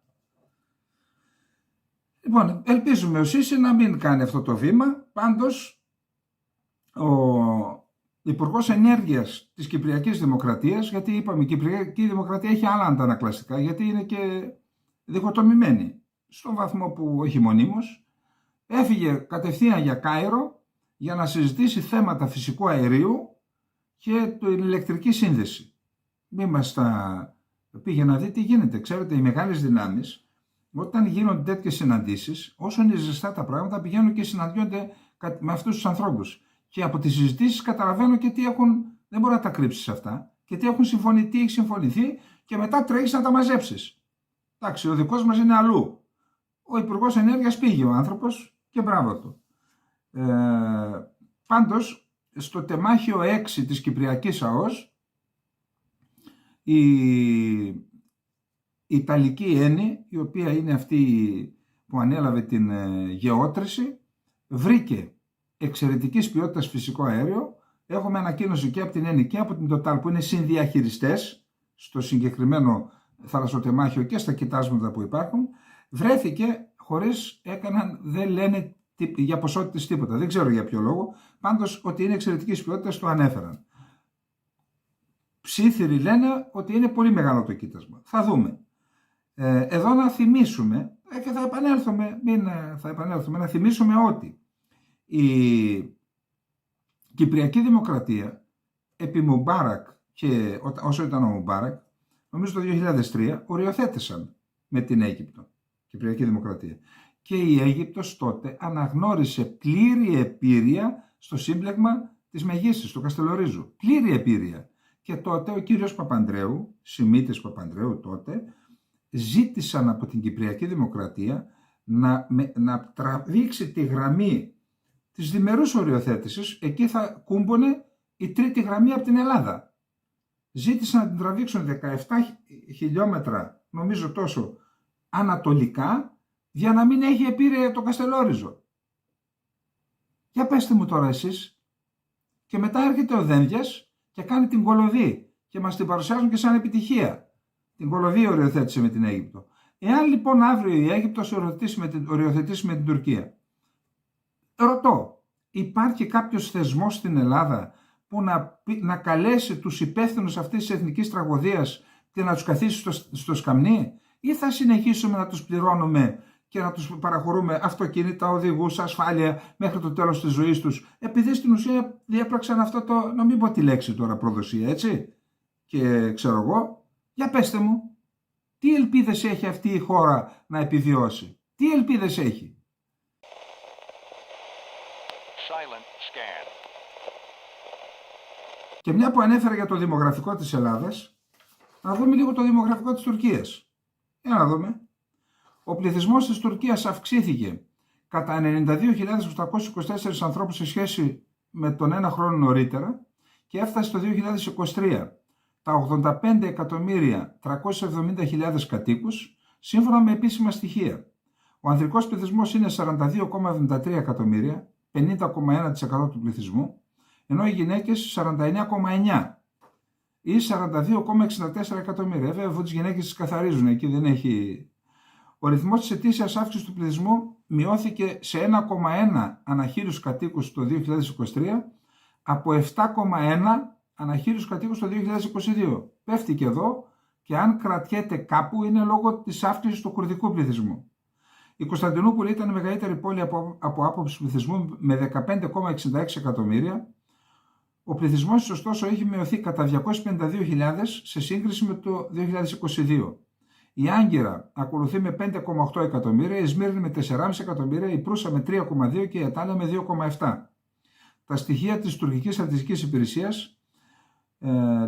Λοιπόν, ελπίζουμε ο Σίση να μην κάνει αυτό το βήμα. Πάντως, ο Υπουργός Ενέργειας της Κυπριακής Δημοκρατίας, γιατί είπαμε η Κυπριακή Δημοκρατία έχει άλλα αντανακλαστικά, γιατί είναι και διχοτομημένη στον βαθμό που όχι μονίμως, έφυγε κατευθείαν για Κάιρο για να συζητήσει θέματα φυσικού αερίου και την ηλεκτρική σύνδεση. Μη μας τα πήγε να δει τι γίνεται. Ξέρετε, οι μεγάλες δυνάμεις, όταν γίνονται τέτοιες συναντήσεις, όσο είναι ζεστά τα πράγματα, πηγαίνουν και συναντιόνται με αυτούς τους ανθρώπους. Και από τις συζητήσεις καταλαβαίνω και τι έχουν, δεν μπορεί να τα κρύψεις αυτά, και τι τι έχει συμφωνηθεί, και μετά τρέχεις να τα μαζέψεις. Εντάξει, ο δικός μας είναι αλλού. Ο Υπουργός Ενέργειας πήγε ο άνθρωπος και μπράβο του. Πάντως, στο τεμάχιο 6 της Κυπριακής ΑΟΣ, η Ιταλική Ένη, η οποία είναι αυτή που ανέλαβε την γεώτρηση, βρήκε εξαιρετικής ποιότητας φυσικό αέριο Έχουμε ανακοίνωση και από την ΕΝΗ και από την Total, που είναι συνδιαχειριστές στο συγκεκριμένο θαλασσοτεμάχιο και στα κοιτάσματα που υπάρχουν. Βρέθηκε χωρίς δεν λένε για ποσότητες τίποτα. Δεν ξέρω για ποιο λόγο. Πάντως ότι είναι εξαιρετικής ποιότητας το ανέφεραν. Ψήθυροι λένε ότι είναι πολύ μεγάλο το κοίτασμα. Θα δούμε. Εδώ να θυμίσουμε, και θα επανέλθουμε, να θυμίσουμε ότι η Κυπριακή Δημοκρατία επί Μουμπάρακ και όσο ήταν ο Μουμπάρακ, νομίζω το 2003, οριοθέτησαν με την Αίγυπτο, Κυπριακή Δημοκρατία. Και η Αίγυπτος τότε αναγνώρισε πλήρη επίρρεια στο σύμπλεγμα της Μεγίστης, του Καστελορίζου. Πλήρη επίρρεια. Και τότε ο κύριος Παπανδρέου, Σιμίτης Παπανδρέου τότε, ζήτησαν από την Κυπριακή Δημοκρατία να τραβήξει τη γραμμή της διμερούς οριοθέτησης. Εκεί θα κούμπονε η τρίτη γραμμή από την Ελλάδα. Ζήτησαν να την τραβήξουν 17 χιλιόμετρα, νομίζω τόσο, ανατολικά, για να μην έχει επίρρεια το Καστελόριζο. Για πέστε μου τώρα εσείς. Και μετά έρχεται ο Δένδιας και κάνει την Κολοδή και μας την παρουσιάζουν και σαν επιτυχία. Την Κολοδή οριοθέτησε με την Αίγυπτο. Εάν λοιπόν αύριο η Αίγυπτος οριοθετήσει με την Τουρκία, ρωτώ, υπάρχει κάποιος θεσμός στην Ελλάδα που να καλέσει τους υπεύθυνους αυτής της εθνικής τραγωδίας και να τους καθίσει στο σκαμνί, ή θα συνεχίσουμε να τους πληρώνουμε και να τους παραχωρούμε αυτοκίνητα, οδηγούς, ασφάλεια μέχρι το τέλος της ζωής τους, επειδή στην ουσία διέπραξαν αυτό το, να μην πω τη λέξη τώρα, προδοσία, έτσι, και ξέρω εγώ, για πέστε μου, τι ελπίδες έχει αυτή η χώρα να επιβιώσει, τι ελπίδες έχει. Και μια που ανέφερα για το δημογραφικό της Ελλάδας, να δούμε λίγο το δημογραφικό της Τουρκίας. Για να δούμε. Ο πληθυσμός της Τουρκίας αυξήθηκε κατά 92.824 ανθρώπους σε σχέση με τον ένα χρόνο νωρίτερα και έφτασε το 2023 τα 85.370.000 κατοίκους, σύμφωνα με επίσημα στοιχεία. Ο ανδρικός πληθυσμός είναι 42,73 εκατομμύρια, 50,1% του πληθυσμού, ενώ οι γυναίκες 49,9 ή 42,64 εκατομμύρια. Βέβαια, τις γυναίκες τις καθαρίζουν, εκεί δεν έχει. Ο ρυθμός της ετήσιας αύξησης του πληθυσμού μειώθηκε σε 1,1 αναχείρους κατοίκους το 2023 από 7,1 αναχείρους κατοίκους το 2022. Πέφτει και εδώ, και αν κρατιέται κάπου είναι λόγω της αύξησης του κουρδικού πληθυσμού. Η Κωνσταντινούπολη ήταν η μεγαλύτερη πόλη από άποψη πληθυσμού με 15,66 εκατομμύρια. Ο πληθυσμός ωστόσο έχει μειωθεί κατά 252.000 σε σύγκριση με το 2022. Η Άγκυρα ακολουθεί με 5,8 εκατομμύρια, η Σμύρνη με 4,5 εκατομμύρια, η Προύσα με 3,2 και η Ατάλια με 2,7. Τα στοιχεία της τουρκικής στατιστικής υπηρεσίας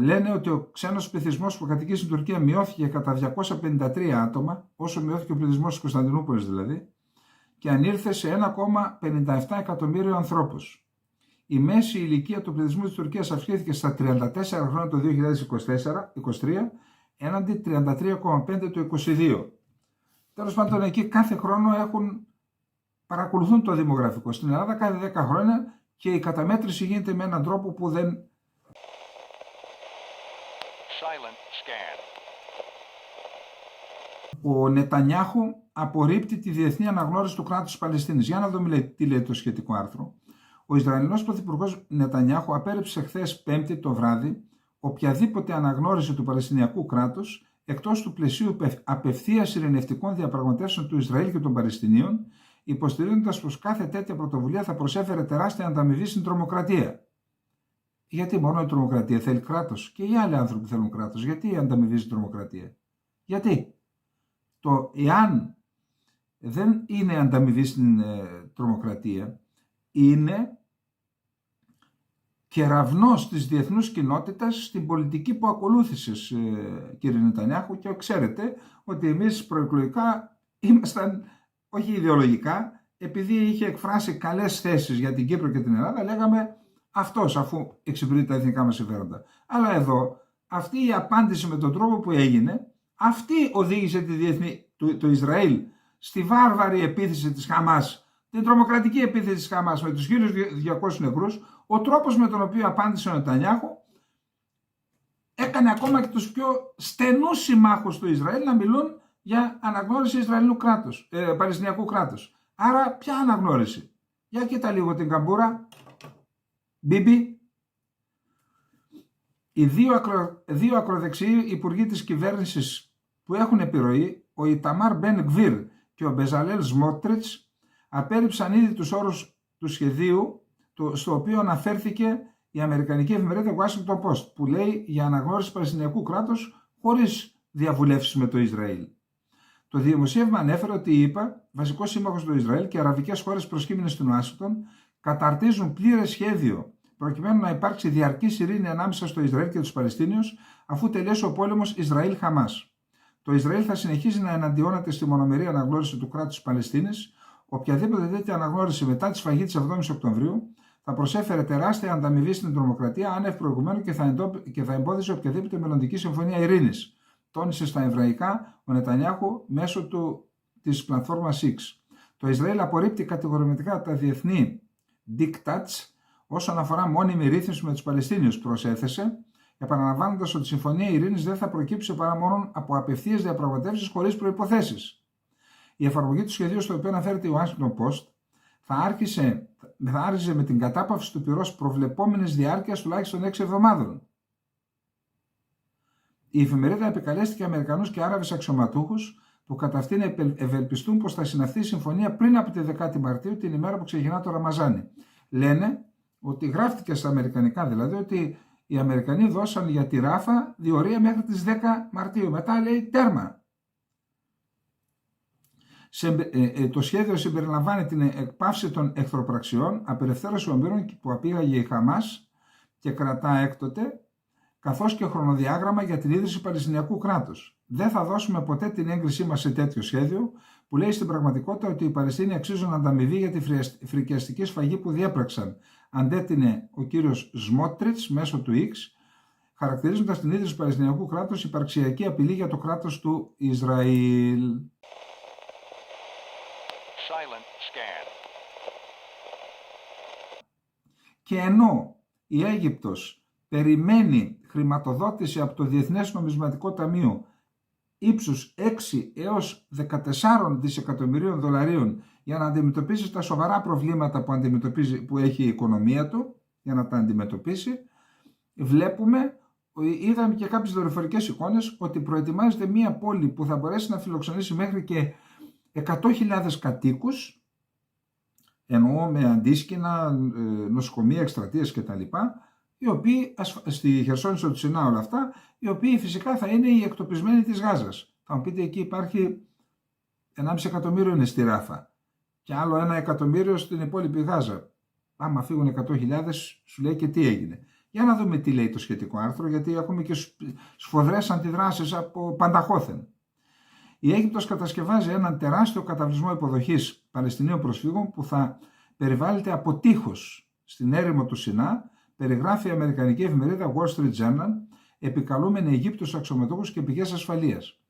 λένε ότι ο ξένος πληθυσμός που κατοικεί στην Τουρκία μειώθηκε κατά 253 άτομα, όσο μειώθηκε ο πληθυσμός της Κωνσταντινούπολης δηλαδή, και ανήρθε σε 1,57 εκατομμύριο ανθρώπους. Η μέση ηλικία του πληθυσμού της Τουρκίας αυξήθηκε στα 34 χρόνια το 2023, έναντι 33,5 το 2022. Τέλος πάντων, εκεί κάθε χρόνο παρακολουθούν το δημογραφικό. Στην Ελλάδα κάθε 10 χρόνια, και η καταμέτρηση γίνεται με έναν τρόπο που δεν... Ο Νετανιάχου απορρίπτει τη διεθνή αναγνώριση του κράτους της Παλαιστίνης. Για να δούμε τι λέει το σχετικό άρθρο. Ο Ισραηλινός πρωθυπουργός Νετανιάχου απέρριψε χθες Πέμπτη το βράδυ οποιαδήποτε αναγνώριση του Παλαιστινιακού κράτους εκτός του πλαισίου απευθείας ειρηνευτικών διαπραγματεύσεων του Ισραήλ και των Παλαιστινίων, υποστηρίζοντας πως κάθε τέτοια πρωτοβουλία θα προσέφερε τεράστια ανταμοιβή στην τρομοκρατία. Γιατί μόνο η τρομοκρατία θέλει κράτος, και οι άλλοι άνθρωποι θέλουν κράτος? Γιατί η ανταμοιβή στην τρομοκρατία? Γιατί? Εάν δεν είναι ανταμοιβή στην τρομοκρατία, είναι κεραυνός της διεθνούς κοινότητας στην πολιτική που ακολούθησες, κύριε Νετανιάχου, και ξέρετε ότι εμείς προεκλογικά ήμασταν, όχι ιδεολογικά, επειδή είχε εκφράσει καλές θέσεις για την Κύπρο και την Ελλάδα, λέγαμε αυτός, αφού εξυπηρετεί τα εθνικά μας συμφέροντα. Αλλά εδώ αυτή η απάντηση με τον τρόπο που έγινε, αυτή οδήγησε το Ισραήλ στη βάρβαρη επίθεση της Χαμάς την τρομοκρατική επίθεση της Χαμάς με τους 1.200 νεκρούς, ο τρόπος με τον οποίο απάντησε ο Νετανιάχου έκανε ακόμα και τους πιο στενούς συμμάχους του Ισραήλ να μιλούν για αναγνώριση Παλαιστινιακού κράτους. Άρα ποια αναγνώριση? Για κοίτα λίγο την καμπούρα, Μπίμπι. Οι δύο ακροδεξιοί υπουργοί της κυβέρνησης που έχουν επιρροή, ο Ιταμάρ Μπεν Γκβίρ και ο Μπεζαλέλ Σμότριτς, απέρριψαν ήδη τους όρους του σχεδίου, στο οποίο αναφέρθηκε η αμερικανική εφημερίδα Washington Post, που λέει για αναγνώριση Παλαιστινιακού κράτους χωρίς διαβουλεύσεις με το Ισραήλ. Το δημοσίευμα ανέφερε ότι οι ΗΠΑ, βασικός σύμμαχος του Ισραήλ και αραβικές χώρες προσκύμενες στην Ουάσιγκτον, καταρτίζουν πλήρες σχέδιο προκειμένου να υπάρξει διαρκής ειρήνη ανάμεσα στο Ισραήλ και τους Παλαιστίνιους, αφού τελειώσει ο πόλεμος Ισραήλ-Χαμάς. Το Ισραήλ θα συνεχίσει να εναντιώνεται στη μονομερή αναγνώριση του κράτους της Παλαιστίνης. Οποιαδήποτε τέτοια αναγνώριση μετά τη σφαγή της 7ης Οκτωβρίου θα προσέφερε τεράστια ανταμοιβή στην τρομοκρατία άνευ προηγουμένου και θα εμπόδιζε οποιαδήποτε μελλοντική συμφωνία ειρήνης, τόνισε στα εβραϊκά ο Νετανιάχου μέσω της πλατφόρμας X. Το Ισραήλ απορρίπτει κατηγορηματικά τα διεθνή diktats όσον αφορά μόνιμη ρύθμιση με τους Παλαιστίνιους, προσέθεσε, επαναλαμβάνοντας ότι η συμφωνία ειρήνης δεν θα προκύψει παρά μόνο από απευθείας διαπραγματεύσεις χωρίς προϋποθέσεις. Η εφαρμογή του σχεδίου, στο οποίο αναφέρεται η Washington Post, θα άρχισε με την κατάπαυση του πυρός προβλεπόμενης διάρκειας τουλάχιστον 6 εβδομάδων. Η εφημερίδα επικαλέστηκε Αμερικανούς και Άραβες αξιωματούχους που κατά αυτήν ευελπιστούν πως θα συναυθεί η συμφωνία πριν από τη 10η Μαρτίου, την ημέρα που ξεκινά το Ραμαζάνι. Λένε ότι γράφτηκε στα αμερικανικά δηλαδή ότι οι Αμερικανοί δώσαν για τη Ράφα διορία μέχρι τις 10 Μαρτίου. Μετά λέει τέρμα. Το σχέδιο συμπεριλαμβάνει την εκπαύση των εχθροπραξιών, απελευθέρωση ομήρων που απήγαγε η Χαμάς και κρατά έκτοτε, καθώς και χρονοδιάγραμμα για την ίδρυση Παλαιστινιακού κράτους. Δεν θα δώσουμε ποτέ την έγκρισή μας σε τέτοιο σχέδιο, που λέει στην πραγματικότητα ότι οι Παλαιστίνοι αξίζουν ανταμοιβή για τη φρικιαστική σφαγή που διέπραξαν, αντέτεινε ο κύριος Σμότριτς μέσω του X, χαρακτηρίζοντας την ίδρυση του Παλαιστινιακού κράτους υπαρξιακή απειλή για το κράτος του Ισραήλ. Και ενώ η Αίγυπτος περιμένει χρηματοδότηση από το Διεθνές Νομισματικό Ταμείο ύψους 6 έως 14 δισεκατομμυρίων δολαρίων για να αντιμετωπίσει τα σοβαρά προβλήματα που έχει η οικονομία του, για να τα αντιμετωπίσει, είδαμε και κάποιες δορυφορικές εικόνες ότι προετοιμάζεται μία πόλη που θα μπορέσει να φιλοξενήσει μέχρι και 100.000 κατοίκους, εννοώ με αντίσκηνα, νοσοκομεία, εκστρατείες κτλ., οι οποίοι, στη Χερσόνησο του Σινά όλα αυτά, οι οποίοι φυσικά θα είναι οι εκτοπισμένοι της Γάζας. Θα μου πείτε, εκεί υπάρχει 1,5 εκατομμύριο είναι στη Ράφα και άλλο 1 εκατομμύριο στην υπόλοιπη Γάζα. Άμα φύγουν 100.000, σου λέει και τι έγινε. Για να δούμε τι λέει το σχετικό άρθρο, γιατί έχουμε και σφοδρές αντιδράσεις από πανταχώθεν. Η Αίγυπτος κατασκευάζει έναν τεράστιο καταβλισμό υποδοχής Παλαιστινίων προσφύγων που θα περιβάλλεται από τείχος στην έρημο του Σινά, περιγράφει η αμερικανική εφημερίδα Wall Street Journal, επικαλούμενη Αιγύπτους αξιωματούχους και πηγές ασφαλείας.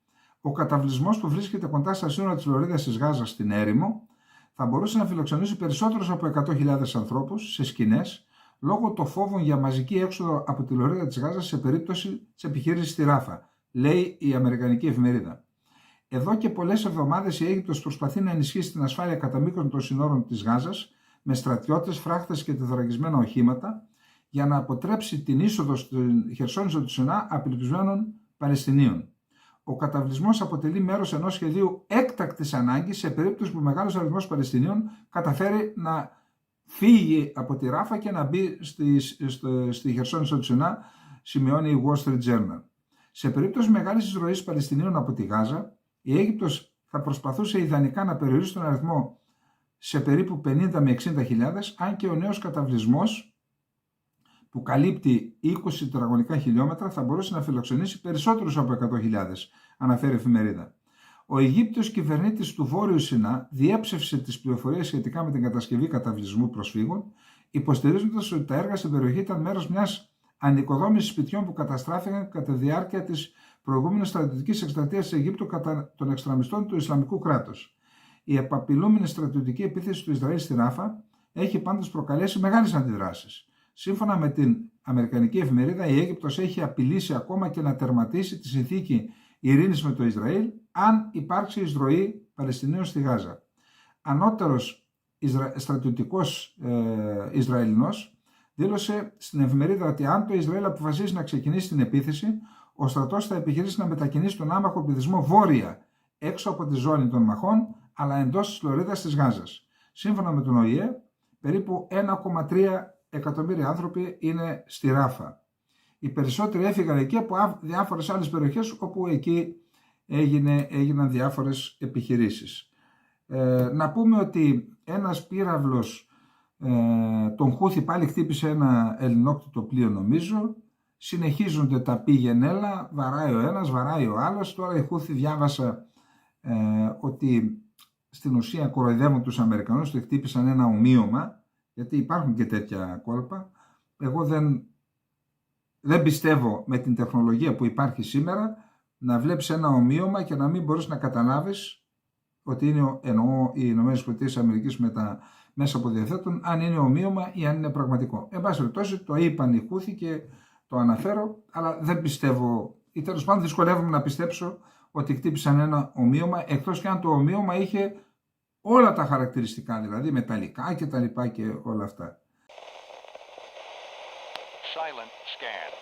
Ο καταβλισμός, που βρίσκεται κοντά στα σύνορα της Λωρίδας της Γάζας στην έρημο, θα μπορούσε να φιλοξενήσει περισσότερους από 100.000 ανθρώπους σε σκηνές, λόγω των φόβων για μαζική έξοδο από τη Λωρίδα της Γάζας σε περίπτωση της επιχείρησης στη Ράφα, λέει η αμερικανική εφημερίδα. Εδώ και πολλές εβδομάδες η Αίγυπτος προσπαθεί να ενισχύσει την ασφάλεια κατά μήκον των συνόρων της Γάζας με στρατιώτες, φράχτες και τεθωρακισμένα οχήματα για να αποτρέψει την είσοδο στην Χερσόνησο του Σινά απελπισμένων Παλαιστινίων. Ο καταβλισμός αποτελεί μέρος ενός σχεδίου έκτακτης ανάγκης σε περίπτωση που μεγάλος αριθμός Παλαιστινίων καταφέρει να φύγει από τη Ράφα και να μπει στη Χερσόνησο του Σινά, σημειώνει η Wall Street Journal. Σε περίπτωση μεγάλης εισρωής Παλαιστινίων από τη Γάζα, η Αίγυπτος θα προσπαθούσε ιδανικά να περιορίσει τον αριθμό σε περίπου 50 με 60.000, αν και ο νέος καταβλισμός που καλύπτει 20 τετραγωνικά χιλιόμετρα θα μπορούσε να φιλοξενήσει περισσότερους από 100.000, αναφέρει η εφημερίδα. Ο Αιγύπτιος κυβερνήτης του Βόρειου Σινά διέψευσε τις πληροφορίες σχετικά με την κατασκευή καταβλισμού προσφύγων, υποστηρίζοντας ότι τα έργα στην περιοχή ήταν μέρος μιας ανοικοδόμησης σπιτιών που καταστράφηκαν κατά τη διάρκεια της προηγούμενης στρατιωτικής εκστρατείας της Αιγύπτου κατά των εξτραμιστών του Ισλαμικού κράτους. η επαπειλούμενη στρατιωτική επίθεση του Ισραήλ στη Ράφα έχει πάντως προκαλέσει μεγάλες αντιδράσεις. Σύμφωνα με την αμερικανική εφημερίδα, η Αίγυπτος έχει απειλήσει ακόμα και να τερματίσει τη συνθήκη ειρήνης με το Ισραήλ αν υπάρξει εισρωή Παλαιστινίων στη Γάζα. Ανώτερος στρατιωτικός Ισραηλινός δήλωσε στην εφημερίδα ότι αν το Ισραήλ αποφασίσει να ξεκινήσει την επίθεση, ο στρατός θα επιχειρήσει να μετακινήσει τον άμαχο πληθυσμό βόρεια, έξω από τη ζώνη των μαχών, αλλά εντός της λωρίδας της Γάζας. Σύμφωνα με τον ΟΗΕ, περίπου 1,3 εκατομμύρια άνθρωποι είναι στη Ράφα. Οι περισσότεροι έφυγαν εκεί από διάφορες άλλες περιοχές όπου εκεί έγιναν διάφορες επιχειρήσεις. Να πούμε ότι ένας πύραυλος τον Χούθη πάλι χτύπησε ένα ελληνόκτητο πλοίο, νομίζω. Συνεχίζονται τα πήγαινε έλα, βαράει ο ένας, βαράει ο άλλος. Τώρα οι Χούθη διάβασα ότι στην ουσία κοροϊδεύουν τους Αμερικανούς, του χτύπησαν ένα ομοίωμα, γιατί υπάρχουν και τέτοια κόλπα. Εγώ δεν πιστεύω με την τεχνολογία που υπάρχει σήμερα να βλέπεις ένα ομοίωμα και να μην μπορείς να καταλάβεις ότι είναι, εννοώ, οι ΗΠΑ με τα μέσα που διαθέτουν, αν είναι ομοίωμα ή αν είναι πραγματικό. Εν πάση περιπτώσει, το είπαν οι Χούθη και το αναφέρω, αλλά δεν πιστεύω, ή τέλος πάντων δυσκολεύομαι να πιστέψω ότι χτύπησαν ένα ομοίωμα, εκτός και αν το ομοίωμα είχε όλα τα χαρακτηριστικά, δηλαδή μεταλλικά και τα λοιπά και όλα αυτά. Silent scan.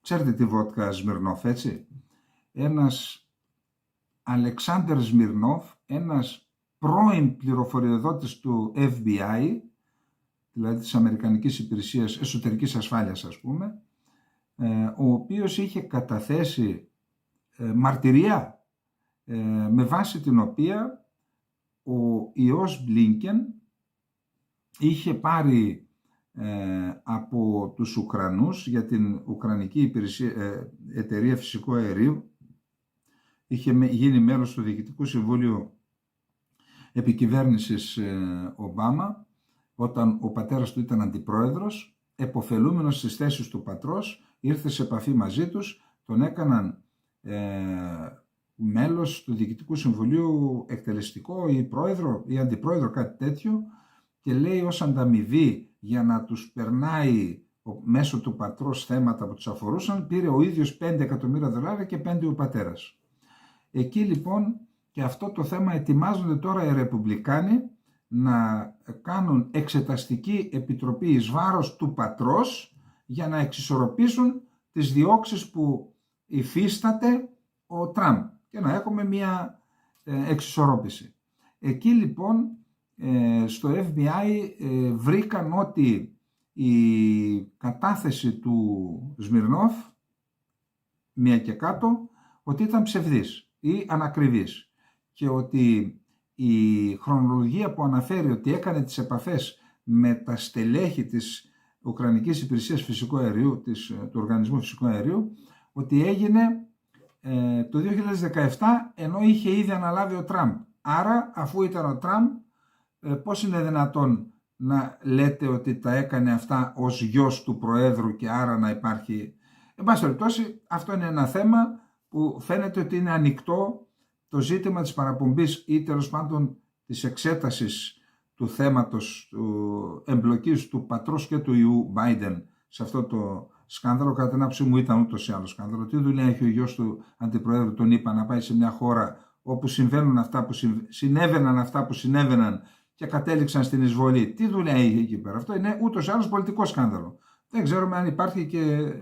Ξέρετε τη βότκα Σμυρνόφ, έτσι? Ένας Αλεξάνδερ Σμυρνόφ, ένας πρώην πληροφοριοδότης του FBI, δηλαδή της Αμερικανικής Υπηρεσίας Εσωτερικής Ασφάλειας, ας πούμε, ο οποίος είχε καταθέσει μαρτυρία με βάση την οποία ο ιός Μπλίνκεν είχε πάρει από τους Ουκρανούς για την Ουκρανική υπηρεσία, εταιρεία φυσικού αερίου, είχε γίνει μέλος του Διοικητικού Συμβούλιο επικυβέρνησης Ομπάμα, όταν ο πατέρας του ήταν αντιπρόεδρος, εποφελούμενος στις θέσεις του πατρός, ήρθε σε επαφή μαζί τους, τον έκαναν μέλος του Διοικητικού Συμβουλίου εκτελεστικό ή πρόεδρο ή αντιπρόεδρο, κάτι τέτοιο, και λέει ως ανταμοιβή για να τους περνάει μέσω του πατρός θέματα που τους αφορούσαν, πήρε ο ίδιος $5 εκατομμύρια και 5 ο πατέρας. Εκεί λοιπόν και αυτό το θέμα ετοιμάζονται τώρα οι Ρεπουμπλικάνοι να κάνουν εξεταστική επιτροπή εις βάρος του πατρός για να εξισορροπήσουν τις διώξεις που υφίσταται ο Τραμπ και να έχουμε μια εξισορρόπηση. Εκεί λοιπόν στο FBI βρήκαν ότι η κατάθεση του Σμυρνόφ, μία και κάτω, ότι ήταν ψευδής ή ανακριβής και ότι η χρονολογία που αναφέρει ότι έκανε τις επαφές με τα στελέχη της Ουκρανικής Υπηρεσίας Φυσικού Αερίου, του Οργανισμού Φυσικού Αερίου, ότι έγινε το 2017, ενώ είχε ήδη αναλάβει ο Τραμπ. Άρα, αφού ήταν ο Τραμπ, πώς είναι δυνατόν να λέτε ότι τα έκανε αυτά ως γιος του Προέδρου και άρα να υπάρχει... Εν πάση περιπτώσει, αυτό είναι ένα θέμα που φαίνεται ότι είναι ανοιχτό, το ζήτημα της παραπομπής ή τέλος πάντων της εξέτασης του θέματος του εμπλοκής του πατρός και του ιού Biden σε αυτό το σκάνδαλο. Κατά την άποψή μου ήταν ούτως ή άλλως σκάνδαλο. Τι δουλειά έχει ο γιος του αντιπροέδρου, τον είπα, να πάει σε μια χώρα όπου συνέβαιναν αυτά που συνέβαιναν και κατέληξαν στην εισβολή? Τι δουλειά είχε εκεί πέρα? Αυτό είναι ούτως ή άλλως πολιτικό σκάνδαλο. Δεν ξέρουμε αν υπάρχει και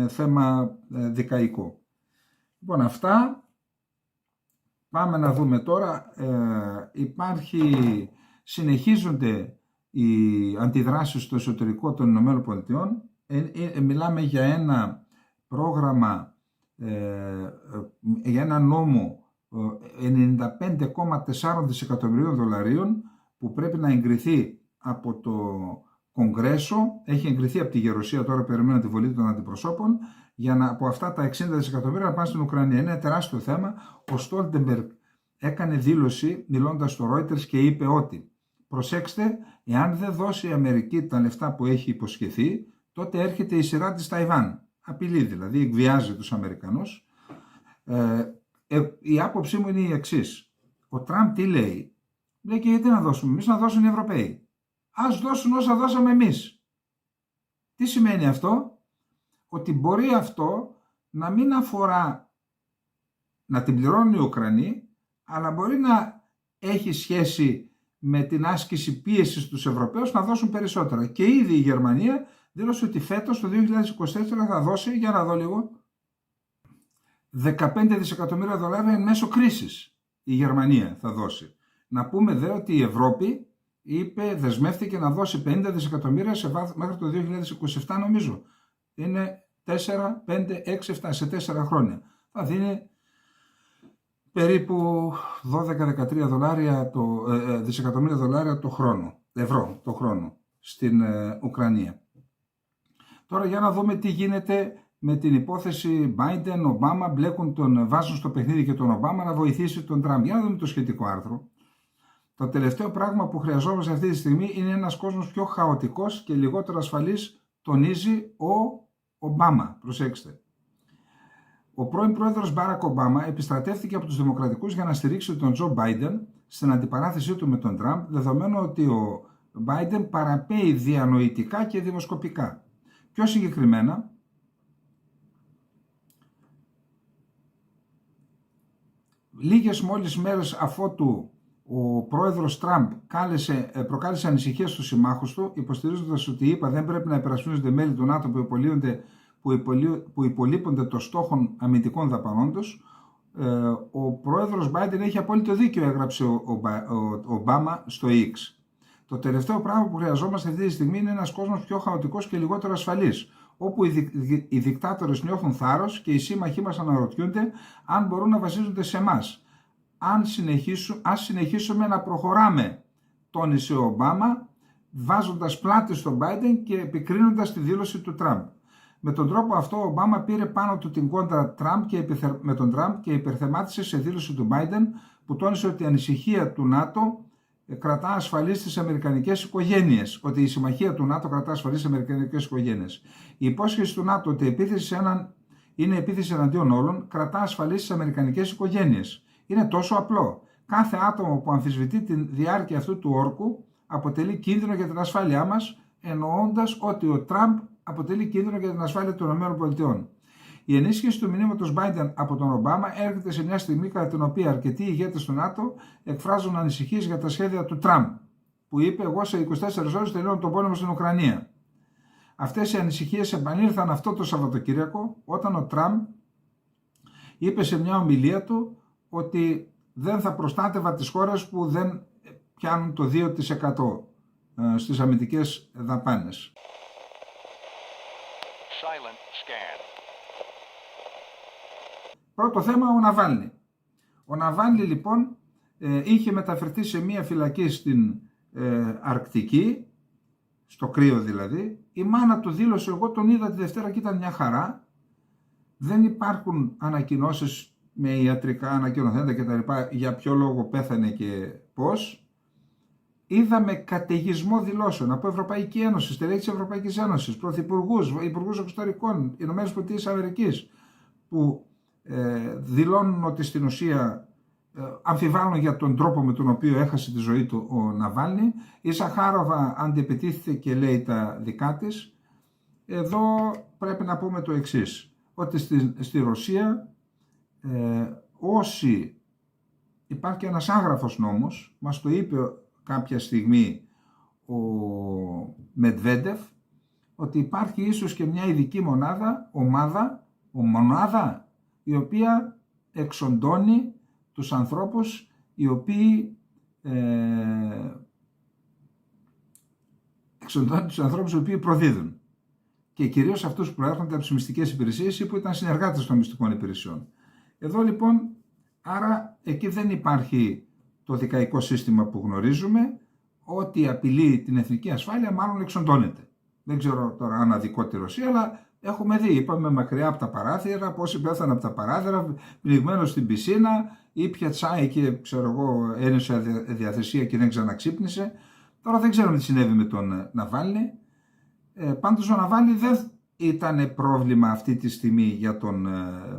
θέμα δικαϊκό. Λοιπόν, αυτά. Πάμε να δούμε τώρα. Συνεχίζονται οι αντιδράσεις στο εσωτερικό των Ηνωμένων Πολιτειών. Μιλάμε για ένα πρόγραμμα, για ένα νόμο 95,4 δισεκατομμυρίων δολαρίων που πρέπει να εγκριθεί από το Κογκρέσο. Έχει εγκριθεί από τη Γερουσία, τώρα περιμένουν τη βολή των αντιπροσώπων, για να από αυτά τα 60 δισεκατομμύρια να πάνε στην Ουκρανία. Είναι ένα τεράστιο θέμα. Ο Στόλτεμπεργκ έκανε δήλωση μιλώντας στο Reuters και είπε ότι, προσέξτε, εάν δεν δώσει η Αμερική τα λεφτά που έχει υποσχεθεί, τότε έρχεται η σειρά της Ταϊβάν. Απειλεί δηλαδή, εκβιάζει τους Αμερικανούς. Η άποψή μου είναι η εξής. Ο Τραμπ τι λέει? Λέει και γιατί να δώσουμε εμείς, να δώσουν οι Ευρωπαίοι. Ας δώσουν όσα δώσαμε εμείς. Τι σημαίνει αυτό? Ότι μπορεί αυτό να μην αφορά να την πληρώνουν οι Ουκρανοί, αλλά μπορεί να έχει σχέση με την άσκηση πίεσης στους Ευρωπαίους να δώσουν περισσότερα. Και ήδη η Γερμανία δήλωσε ότι φέτος το 2024 θα δώσει, για να δω λίγο, 15 δισεκατομμύρια δολάρια εν μέσω κρίσης. Η Γερμανία θα δώσει. Να πούμε δε ότι η Ευρώπη δεσμεύτηκε να δώσει 50 δισεκατομμύρια μέχρι το 2027 νομίζω. Είναι 4, 5, 6, 7 σε 4 χρόνια. Θα δίνει περίπου 12-13 δισεκατομμύρια δολάρια το χρόνο, ευρώ το χρόνο στην Ουκρανία. Τώρα για να δούμε τι γίνεται με την υπόθεση Biden-Obama, βάζουν στο παιχνίδι και τον Ομπάμα να βοηθήσει τον Τραμπ. Για να δούμε το σχετικό άρθρο. Το τελευταίο πράγμα που χρειαζόμαστε αυτή τη στιγμή είναι ένας κόσμος πιο χαοτικός και λιγότερο ασφαλής, τονίζει ο Ομπάμα. Προσέξτε. Ο πρώην πρόεδρος Μπάρακ Ομπάμα επιστρατεύτηκε από τους Δημοκρατικούς για να στηρίξει τον Τζο Μπάιντεν στην αντιπαράθεσή του με τον Τραμπ, δεδομένου ότι ο Μπάιντεν παραπέει διανοητικά και δημοσκοπικά. Πιο συγκεκριμένα, λίγες μόλις μέρες αφότου ο πρόεδρος Τραμπ προκάλεσε ανησυχία στους συμμάχους του, υποστηρίζοντας ότι οι ΗΠΑ δεν πρέπει να υπερασπίζονται μέλη του ΝΑΤΟ που υπολείπονται των στόχων αμυντικών δαπανών τους, ο πρόεδρος Biden έχει απόλυτο δίκιο, έγραψε ο Ομπάμα στο X. Το τελευταίο πράγμα που χρειαζόμαστε αυτή τη στιγμή είναι ένας κόσμος πιο χαοτικός και λιγότερο ασφαλής, όπου οι δικτάτορες νιώθουν θάρρος και οι σύμμαχοί μας αναρωτιούνται αν μπορούν να βασίζονται σε εμάς. Ας συνεχίσουμε να προχωράμε, τόνισε ο Ομπάμα, βάζοντας πλάτη στον Biden και επικρίνοντας τη δήλωση του Τραμπ. Με τον τρόπο αυτό ο Ομπάμα πήρε πάνω του την κόντρα με τον Τραμπ και υπερθεμάτισε σε δήλωση του Biden που τόνισε ότι η ανησυχία του ΝΑΤΟ κρατά ασφαλείς τις αμερικανικές οικογένειες, ότι η συμμαχία του ΝΑΤΟ κρατά ασφαλείς τις αμερικανικές οικογένειες. Η υπόσχεση του ΝΑΤΟ ότι η επίθεση είναι επίθεση εναντίον όλων κρατά ασφαλείς τις αμερικανικές οικογένειες. Είναι τόσο απλό. Κάθε άτομο που αμφισβητεί τη διάρκεια αυτού του όρκου αποτελεί κίνδυνο για την ασφάλειά μας, εννοώντας ότι ο Τραμπ αποτελεί κίνδυνο για την ασφάλεια των ΗΠΑ. Η ενίσχυση του μηνύματος Biden από τον Ομπάμα έρχεται σε μια στιγμή κατά την οποία αρκετοί ηγέτες του ΝΑΤΟ εκφράζουν ανησυχίες για τα σχέδια του Τραμπ, που είπε: «Εγώ σε 24 ώρες τελειώνω τον πόλεμο στην Ουκρανία». Αυτές οι ανησυχίες επανήλθαν αυτό το Σαββατοκύριακο, όταν ο Τραμπ είπε σε μια ομιλία του ότι δεν θα προστάτευα τις χώρες που δεν πιάνουν το 2% στις αμυντικές δαπάνες. Πρώτο θέμα, ο Ναβάλνη. Ο Ναβάλνη λοιπόν είχε μεταφερθεί σε μια φυλακή στην Αρκτική, στο κρύο δηλαδή. Η μάνα του δήλωσε: «Εγώ τον είδα τη Δευτέρα και ήταν μια χαρά. Δεν υπάρχουν ανακοινώσεις με ιατρικά ανακοινωθέντα κτλ. Για ποιο λόγο πέθανε και πώς. Είδαμε καταιγισμό δηλώσεων από Ευρωπαϊκή Ένωση, στελέχη της Ευρωπαϊκής Ένωσης, πρωθυπουργούς, υπουργούς εξωτερικών, ΗΠΑ, που δηλώνουν ότι στην ουσία αμφιβάλλουν για τον τρόπο με τον οποίο έχασε τη ζωή του ο Ναβάλνη. Η Σαχάροβα αντιεπιτίθεται και λέει τα δικά της. Εδώ πρέπει να πούμε το εξής, ότι στη Ρωσία όσοι υπάρχει ένας άγραφος νόμος, μας το είπε κάποια στιγμή ο Μετβέντεφ, ότι υπάρχει ίσως και μια ειδική μονάδα η οποία εξοντώνει τους ανθρώπους οι οποίοι προδίδουν, και κυρίως αυτούς που προέρχονται από τις μυστικές υπηρεσίες ή που ήταν συνεργάτες των μυστικών υπηρεσιών. Εδώ λοιπόν, άρα εκεί δεν υπάρχει το δικαϊκό σύστημα που γνωρίζουμε, ότι απειλεί την εθνική ασφάλεια μάλλον εξοντώνεται. Δεν ξέρω τώρα αν αδικό τη Ρωσία, αλλά έχουμε δει, είπαμε, μακριά από τα παράθυρα, πόσοι πέθαναν από τα παράθυρα, πνιγμένος στην πισίνα, ή πια τσάι και ξέρω εγώ ένιωσε διαθεσία και δεν ξαναξύπνησε. Τώρα δεν ξέρουμε τι συνέβη με τον Ναβάλνη. Πάντως ο Ναβάλνη δεν ήταν πρόβλημα αυτή τη στιγμή για τον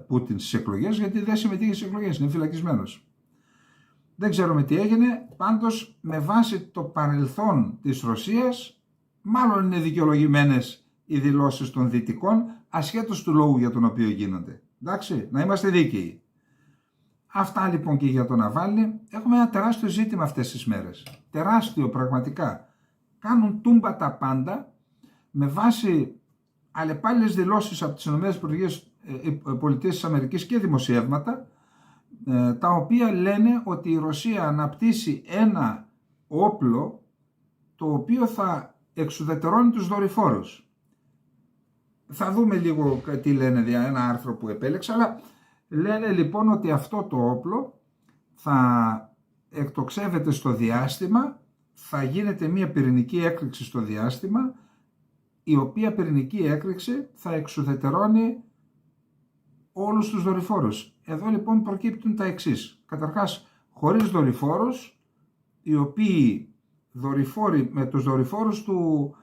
Πούτιν στις εκλογές, γιατί δεν συμμετείχε στις εκλογές, είναι φυλακισμένος. Δεν ξέρουμε τι έγινε, πάντως με βάση το παρελθόν της Ρωσίας, μάλλον είναι δικαιολογημένες οι δηλώσεις των Δυτικών, ασχέτως του λόγου για τον οποίο γίνονται. Εντάξει, να είμαστε δίκαιοι. Αυτά λοιπόν και για τον Ναβάλνη. Έχουμε ένα τεράστιο ζήτημα αυτές τις μέρες. Τεράστιο πραγματικά. Κάνουν τούμπα τα πάντα με βάση αλλεπάλληλες δηλώσεις από τις ΗΠΑ και δημοσιεύματα, τα οποία λένε ότι η Ρωσία αναπτύσσει ένα όπλο το οποίο θα εξουδετερώνει τους δορυφόρους. Θα δούμε λίγο τι λένε για ένα άρθρο που επέλεξα, αλλά λένε λοιπόν ότι αυτό το όπλο θα εκτοξεύεται στο διάστημα, θα γίνεται μια πυρηνική έκρηξη στο διάστημα, η οποία πυρηνική έκρηξη θα εξουδετερώνει όλους τους δορυφόρους. Εδώ λοιπόν προκύπτουν τα εξής. Καταρχάς, χωρίς δορυφόρους, οι οποίοι δορυφόροι με τους δορυφόρους του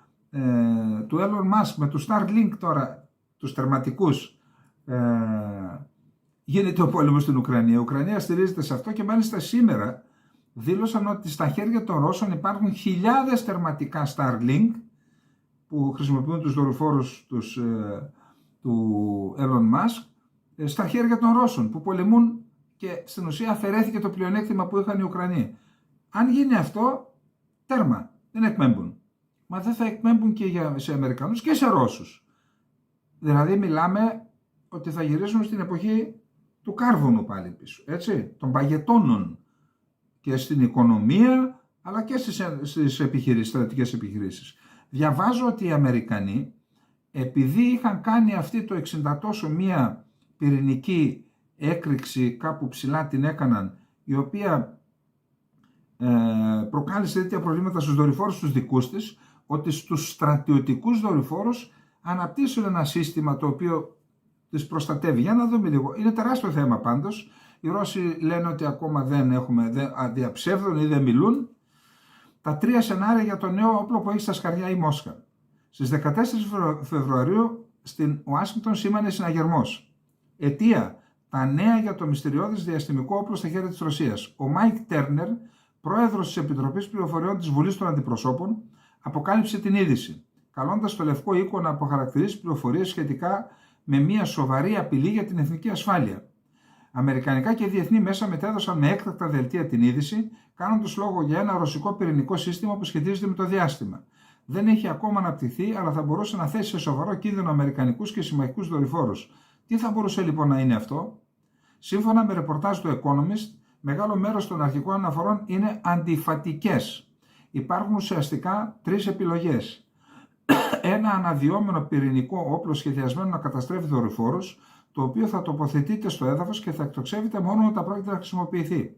Elon Musk, με τους Starlink τώρα, τους τερματικούς, γίνεται ο πόλεμος στην Ουκρανία. Η Ουκρανία στηρίζεται σε αυτό και μάλιστα σήμερα δήλωσαν ότι στα χέρια των Ρώσων υπάρχουν χιλιάδες τερματικά Starlink που χρησιμοποιούν τους δορυφόρους του Elon Musk στα χέρια των Ρώσων που πολεμούν, και στην ουσία αφαιρέθηκε το πλεονέκτημα που είχαν οι Ουκρανοί. Αν γίνει αυτό, τέρμα, δεν εκπέμπουν. Μα δεν θα εκπέμπουν και σε Αμερικανούς και σε Ρώσους. Δηλαδή μιλάμε ότι θα γυρίσουν στην εποχή του κάρβουνου πάλι πίσω, έτσι, των παγετώνων, και στην οικονομία αλλά και στις επιχειρήσεις, στρατιωτικές επιχειρήσεις. Διαβάζω ότι οι Αμερικανοί, επειδή είχαν κάνει αυτή το 60 τόσο μία πυρηνική έκρηξη κάπου ψηλά την έκαναν, η οποία προκάλεσε τέτοια προβλήματα στους δορυφόρους τους δικούς της, ότι στους στρατιωτικούς δορυφόρους αναπτύσσουν ένα σύστημα το οποίο τις προστατεύει. Για να δούμε λίγο. Είναι τεράστιο θέμα πάντως. Οι Ρώσοι λένε ότι ακόμα δεν διαψεύδουν ή δεν μιλούν. Τα 3 σενάρια για το νέο όπλο που έχει στα σκαριά η Μόσχα. Στις 14 Φεβρουαρίου στην Ουάσιγκτον σήμανε συναγερμός. Αιτία: τα νέα για το μυστηριώδες διαστημικό όπλο στα χέρια της Ρωσίας. Ο Μάικ Τέρνερ, πρόεδρος της Επιτροπής Πληροφοριών της Βουλής των Αντιπροσώπων, αποκάλυψε την είδηση, καλώντας το Λευκό Οίκο να αποχαρακτηρίσει πληροφορίες σχετικά με μια σοβαρή απειλή για την εθνική ασφάλεια. Αμερικανικά και διεθνή μέσα μετέδωσαν με έκτακτα δελτία την είδηση, κάνοντας λόγο για ένα ρωσικό πυρηνικό σύστημα που σχετίζεται με το διάστημα. Δεν έχει ακόμα αναπτυχθεί, αλλά θα μπορούσε να θέσει σε σοβαρό κίνδυνο αμερικανικούς και συμμαχικούς δορυφόρους. Τι θα μπορούσε λοιπόν να είναι αυτό? Σύμφωνα με ρεπορτάζ του Economist, μεγάλο μέρος των αρχικών αναφορών είναι αντιφατικές. Υπάρχουν ουσιαστικά 3 επιλογές. Ένα αναδυόμενο πυρηνικό όπλο σχεδιασμένο να καταστρέφει δορυφόρους, το οποίο θα τοποθετείται στο έδαφος και θα εκτοξεύεται μόνο όταν πρόκειται να χρησιμοποιηθεί.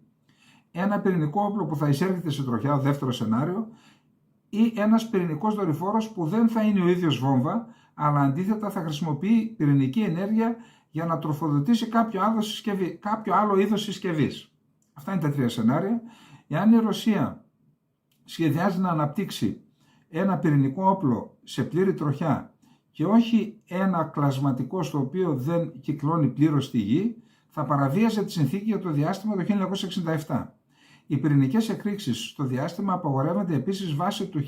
Ένα πυρηνικό όπλο που θα εισέρχεται σε τροχιά, ο δεύτερο σενάριο, ή ένας πυρηνικός δορυφόρος που δεν θα είναι ο ίδιος βόμβα, αλλά αντίθετα θα χρησιμοποιεί πυρηνική ενέργεια για να τροφοδοτήσει κάποιο άλλο είδος συσκευής. Αυτά είναι τα 3 σενάρια. Εάν η Ρωσία σχεδιάζει να αναπτύξει ένα πυρηνικό όπλο σε πλήρη τροχιά και όχι ένα κλασματικό στο οποίο δεν κυκλώνει πλήρως στη γη, θα παραβίαζε τη συνθήκη για το διάστημα το 1967. Οι πυρηνικές εκρήξεις στο διάστημα απαγορεύονται επίσης βάσει του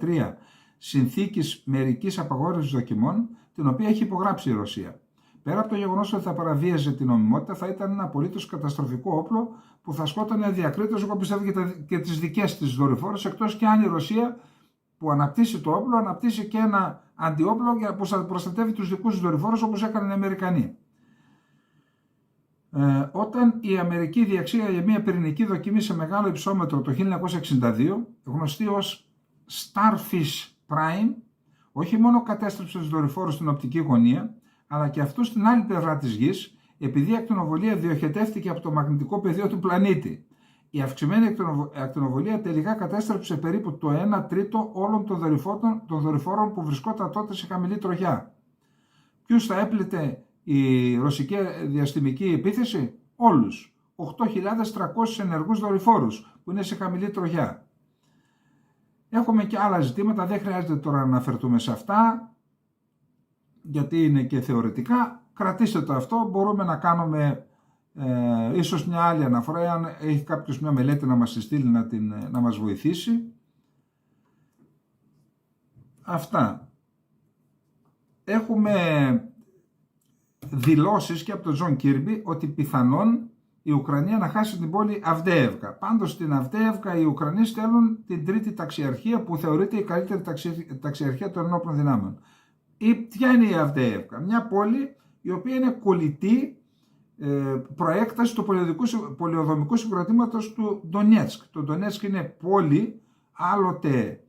1963 συνθήκης μερικής απαγόρευσης δοκιμών, την οποία έχει υπογράψει η Ρωσία. Πέρα από το γεγονός ότι θα παραβίαζε την νομιμότητα, θα ήταν ένα απολύτως καταστροφικό όπλο που θα σκότωνε αδιακρίτως, εγώ πιστεύω, και τις δικές της δορυφόρες, εκτός και αν η Ρωσία που αναπτύσσει το όπλο, αναπτύσσει και ένα αντιόπλο που θα προστατεύει τους δικούς της δορυφόρους, όπως έκαναν οι Αμερικανοί. Όταν η Αμερική διεξήγαγε μια πυρηνική δοκιμή σε μεγάλο υψόμετρο το 1962, γνωστή ως Starfish Prime, όχι μόνο κατέστρεψε τους δορυφόρους στην οπτική γωνία, αλλά και αυτούς στην άλλη πλευρά της γης, επειδή η ακτινοβολία διοχετεύτηκε από το μαγνητικό πεδίο του πλανήτη. Η αυξημένη ακτινοβολία τελικά κατέστρεψε περίπου το 1 τρίτο όλων των δορυφόρων που βρισκόταν τότε σε χαμηλή τροχιά. Ποιους θα έπλητε η ρωσική διαστημική επίθεση? Όλους. 8.300 ενεργούς δορυφόρους που είναι σε χαμηλή τροχιά. Έχουμε και άλλα ζητήματα, δεν χρειάζεται τώρα να αναφερθούμε σε αυτά. γιατί είναι και θεωρητικά. Κρατήστε το αυτό, μπορούμε να κάνουμε ίσως μια άλλη αναφορά, αν έχει κάποιος μια μελέτη να μας στείλει να μας βοηθήσει. Αυτά. Έχουμε δηλώσεις και από τον Τζον Κίρμπι ότι πιθανόν η Ουκρανία να χάσει την πόλη Αυδέευκα. Πάντως στην Αυδέευκα οι Ουκρανοί στέλνουν την τρίτη ταξιαρχία που θεωρείται η καλύτερη ταξιαρχία των ενόπλων δυνάμεων. Ποια είναι η Αυδέευκα? Μια πόλη η οποία είναι κολλητή προέκταση του πολεοδομικού συγκροτήματος του Ντονέτσκ. Το Ντονέτσκ είναι πόλη, άλλοτε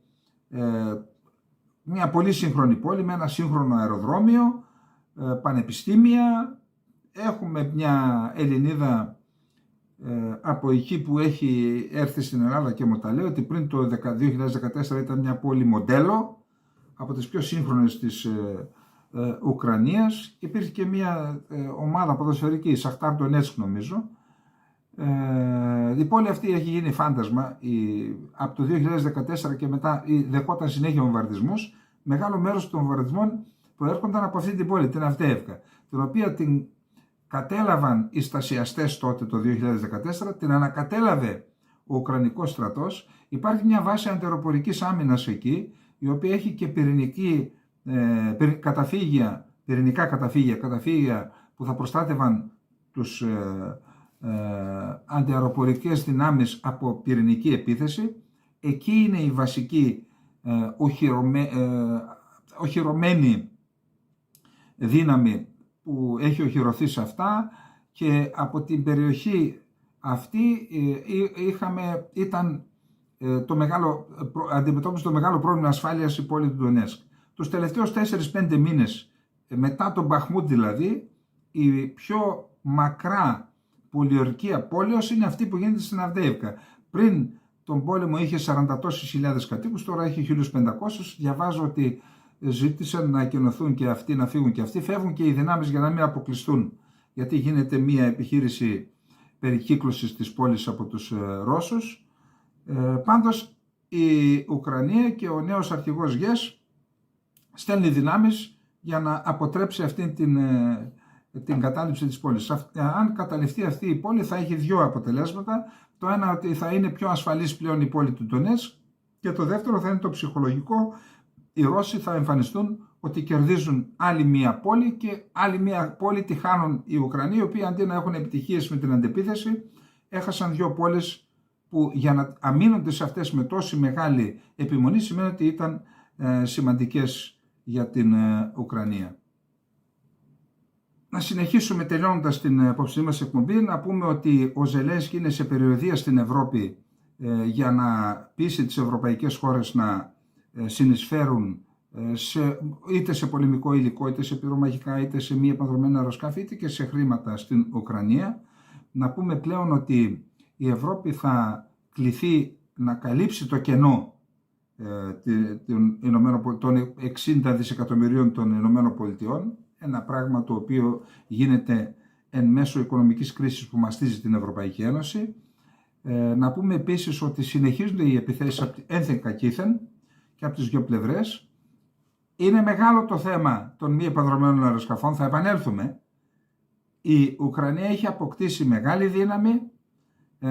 μια πολύ σύγχρονη πόλη με ένα σύγχρονο αεροδρόμιο, πανεπιστήμια. Έχουμε μια Ελληνίδα από εκεί που έχει έρθει στην Ελλάδα και μου τα λέει ότι πριν το 2014 ήταν μια πόλη μοντέλο, από τις πιο σύγχρονες της Ουκρανίας. Υπήρχε και μια ομάδα ποδοσφαιρική, Σαχτάρ Ντονέτσκ νομίζω. Η πόλη αυτή έχει γίνει φάντασμα. Από το 2014 και μετά δεχόταν συνέχεια βομβαρδισμούς. Μεγάλο μέρος των βομβαρδισμών προέρχονταν από αυτή την πόλη, την Αυδέευκα, την οποία την κατέλαβαν οι στασιαστές τότε το 2014, την ανακατέλαβε ο Ουκρανικός στρατός. Υπάρχει μια βάση αντιαεροπορικής άμυνας εκεί, η οποία έχει και πυρηνικά καταφύγια που θα προστάτευαν τους αντιαεροπορικές δυνάμεις από πυρηνική επίθεση. Εκεί είναι η βασική οχυρωμένη δύναμη που έχει οχυρωθεί σε αυτά, και από την περιοχή αυτή αντιμετώπισε το μεγάλο πρόβλημα ασφάλειας η πόλη του Ντονέτσκ. Τους τελευταίους 4-5 μήνες, μετά τον Μπαχμούτ δηλαδή, η πιο μακρά πολιορκία πόλεως είναι αυτή που γίνεται στην Αυδέευκα. Πριν τον πόλεμο είχε 40 τόσες χιλιάδες κατοίκους, τώρα έχει 1.500. Διαβάζω ότι ζήτησαν να εκενωθούν και αυτοί, να φύγουν και αυτοί. Φεύγουν και οι δυνάμεις για να μην αποκλειστούν, γιατί γίνεται μια επιχείρηση περικύκλωσης της πόλης από τους Ρώσους. Πάντως η Ουκρανία και ο νέος αρχηγός Γες στέλνει δυνάμεις για να αποτρέψει αυτή την κατάληψη της πόλης. Αν καταληφθεί αυτή η πόλη θα έχει δύο αποτελέσματα. Το ένα, ότι θα είναι πιο ασφαλής πλέον η πόλη του Ντονέτσκ, και το δεύτερο θα είναι το ψυχολογικό. Οι Ρώσοι θα εμφανιστούν ότι κερδίζουν άλλη μία πόλη, και άλλη μία πόλη τη χάνουν οι Ουκρανοί, οι οποίοι αντί να έχουν επιτυχίες με την αντεπίθεση, έχασαν δύο πόλεις που για να αμήνονται σε αυτές με τόση μεγάλη επιμονή σημαίνει ότι ήταν σημαντικές για την Ουκρανία. Να συνεχίσουμε τελειώνοντας την απόψινή μας εκπομπή, να πούμε ότι ο Ζελένσκι είναι σε περιοδεία στην Ευρώπη για να πείσει τις ευρωπαϊκές χώρες να συνεισφέρουν είτε σε πολεμικό υλικό, είτε σε πυρομαχικά, είτε σε μη επανδρομένα αεροσκάφη, είτε και σε χρήματα στην Ουκρανία. Να πούμε πλέον ότι η Ευρώπη θα κληθεί να καλύψει το κενό των 60 δισεκατομμυρίων των Ηνωμένων Πολιτειών, ένα πράγμα το οποίο γίνεται εν μέσω οικονομικής κρίσης που μαστίζει την Ευρωπαϊκή Ένωση. Να πούμε επίσης ότι συνεχίζονται οι επιθέσεις ένθεν κακήθεν και από τις δύο πλευρές. Είναι μεγάλο το θέμα των μη επανδρομένων αεροσκαφών, θα επανέλθουμε. Η Ουκρανία έχει αποκτήσει μεγάλη δύναμη.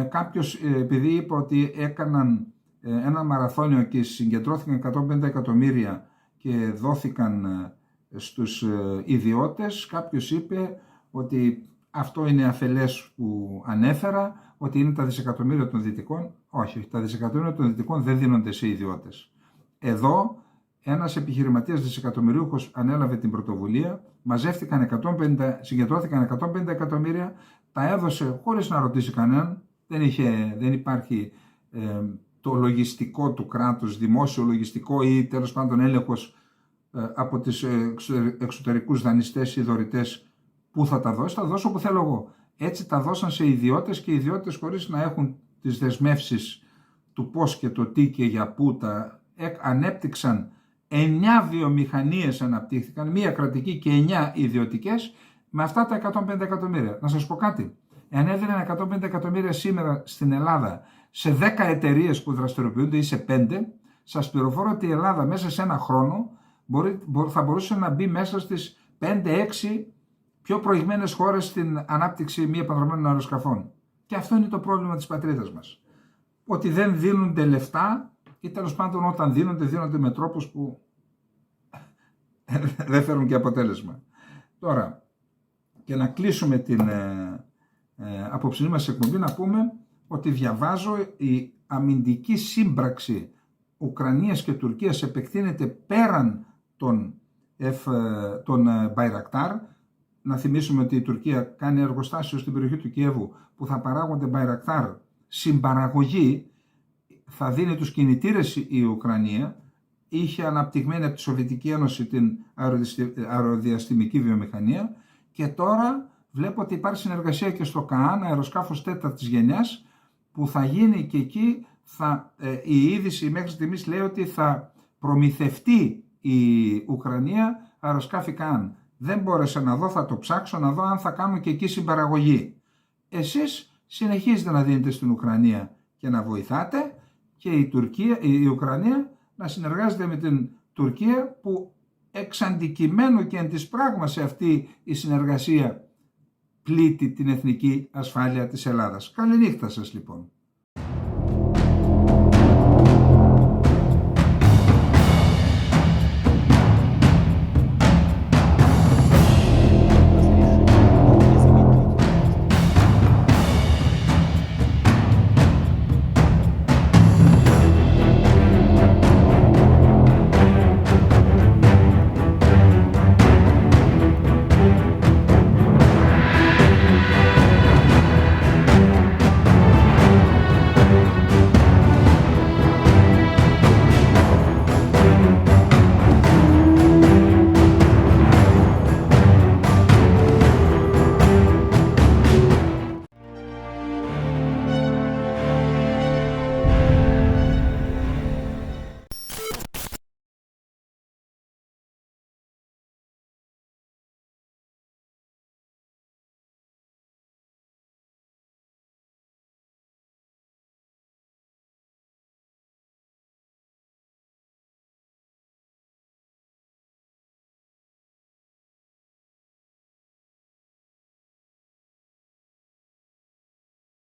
Κάποιος, επειδή είπε ότι έκαναν ένα μαραθώνιο και συγκεντρώθηκαν 150 εκατομμύρια και δόθηκαν στους ιδιώτες, κάποιος είπε ότι αυτό είναι αφελές που ανέφερα, ότι είναι τα δισεκατομμύρια των Δυτικών. Όχι, τα δισεκατομμύρια των Δυτικών δεν δίνονται σε ιδιώτες. Εδώ ένας επιχειρηματίας δισεκατομμυρίουχος ανέλαβε την πρωτοβουλία, συγκεντρώθηκαν 150 εκατομμύρια, τα έδωσε χωρίς να ρωτήσει κανέναν, δεν υπάρχει το λογιστικό του κράτους, δημόσιο λογιστικό ή τέλος πάντων έλεγχος από τις εξωτερικούς δανειστές ή δωρητές που θα τα δώσει, θα δώσω όπου θέλω εγώ. Έτσι τα δώσαν σε ιδιώτες, και οι ιδιώτες χωρίς να έχουν τις δεσμεύσεις του πώς και το τι και για πού ανέπτυξαν 9 βιομηχανίες, αναπτύχθηκαν, μία κρατική και 9 ιδιωτικές, με αυτά τα 150 εκατομμύρια. Να σας πω κάτι, εάν έδιναν 150 εκατομμύρια σήμερα στην Ελλάδα σε 10 εταιρείες που δραστηριοποιούνται ή σε 5, σας πληροφορώ ότι η Ελλάδα μέσα σε ένα χρόνο θα μπορούσε να μπει μέσα στις 5-6 πιο προηγμένες χώρες στην ανάπτυξη μη επανδρομένων αεροσκαφών. Και αυτό είναι το πρόβλημα της πατρίδας μας. Ότι δεν δίνονται λεφτά ή τέλος πάντων όταν δίνονται με τρόπους που δεν φέρουν και αποτέλεσμα. Τώρα, και να κλείσουμε την απόψινή μας εκπομπή, να πούμε ότι διαβάζω η αμυντική σύμπραξη Ουκρανίας και Τουρκίας επεκτείνεται πέραν των Μπαϊρακτάρ. Να θυμίσουμε ότι η Τουρκία κάνει εργοστάσιο στην περιοχή του Κιέβου που θα παράγονται Μπαϊρακτάρ συμπαραγωγή, θα δίνει τους κινητήρες η Ουκρανία, είχε αναπτυγμένη από τη Σοβιετική Ένωση την αεροδιαστημική βιομηχανία και τώρα βλέπω ότι υπάρχει συνεργασία και στο ΚΑΑΝ, αεροσκάφος 4ης γενιάς, που θα γίνει και εκεί, η είδηση μέχρι στιγμής λέει ότι θα προμηθευτεί η Ουκρανία αεροσκάφη ΚΑΑΝ. Δεν μπόρεσα να δω, θα το ψάξω να δω αν θα κάνουν και εκεί συμπαραγωγή. Εσείς συνεχίζετε να δίνετε στην Ουκρανία και να βοηθάτε και η Ουκρανία να συνεργάζεται με την Τουρκία, που εξ αντικειμένου και εν της πράγμας αυτή η συνεργασία πλήττει την εθνική ασφάλεια της Ελλάδας. Καληνύχτα σας λοιπόν.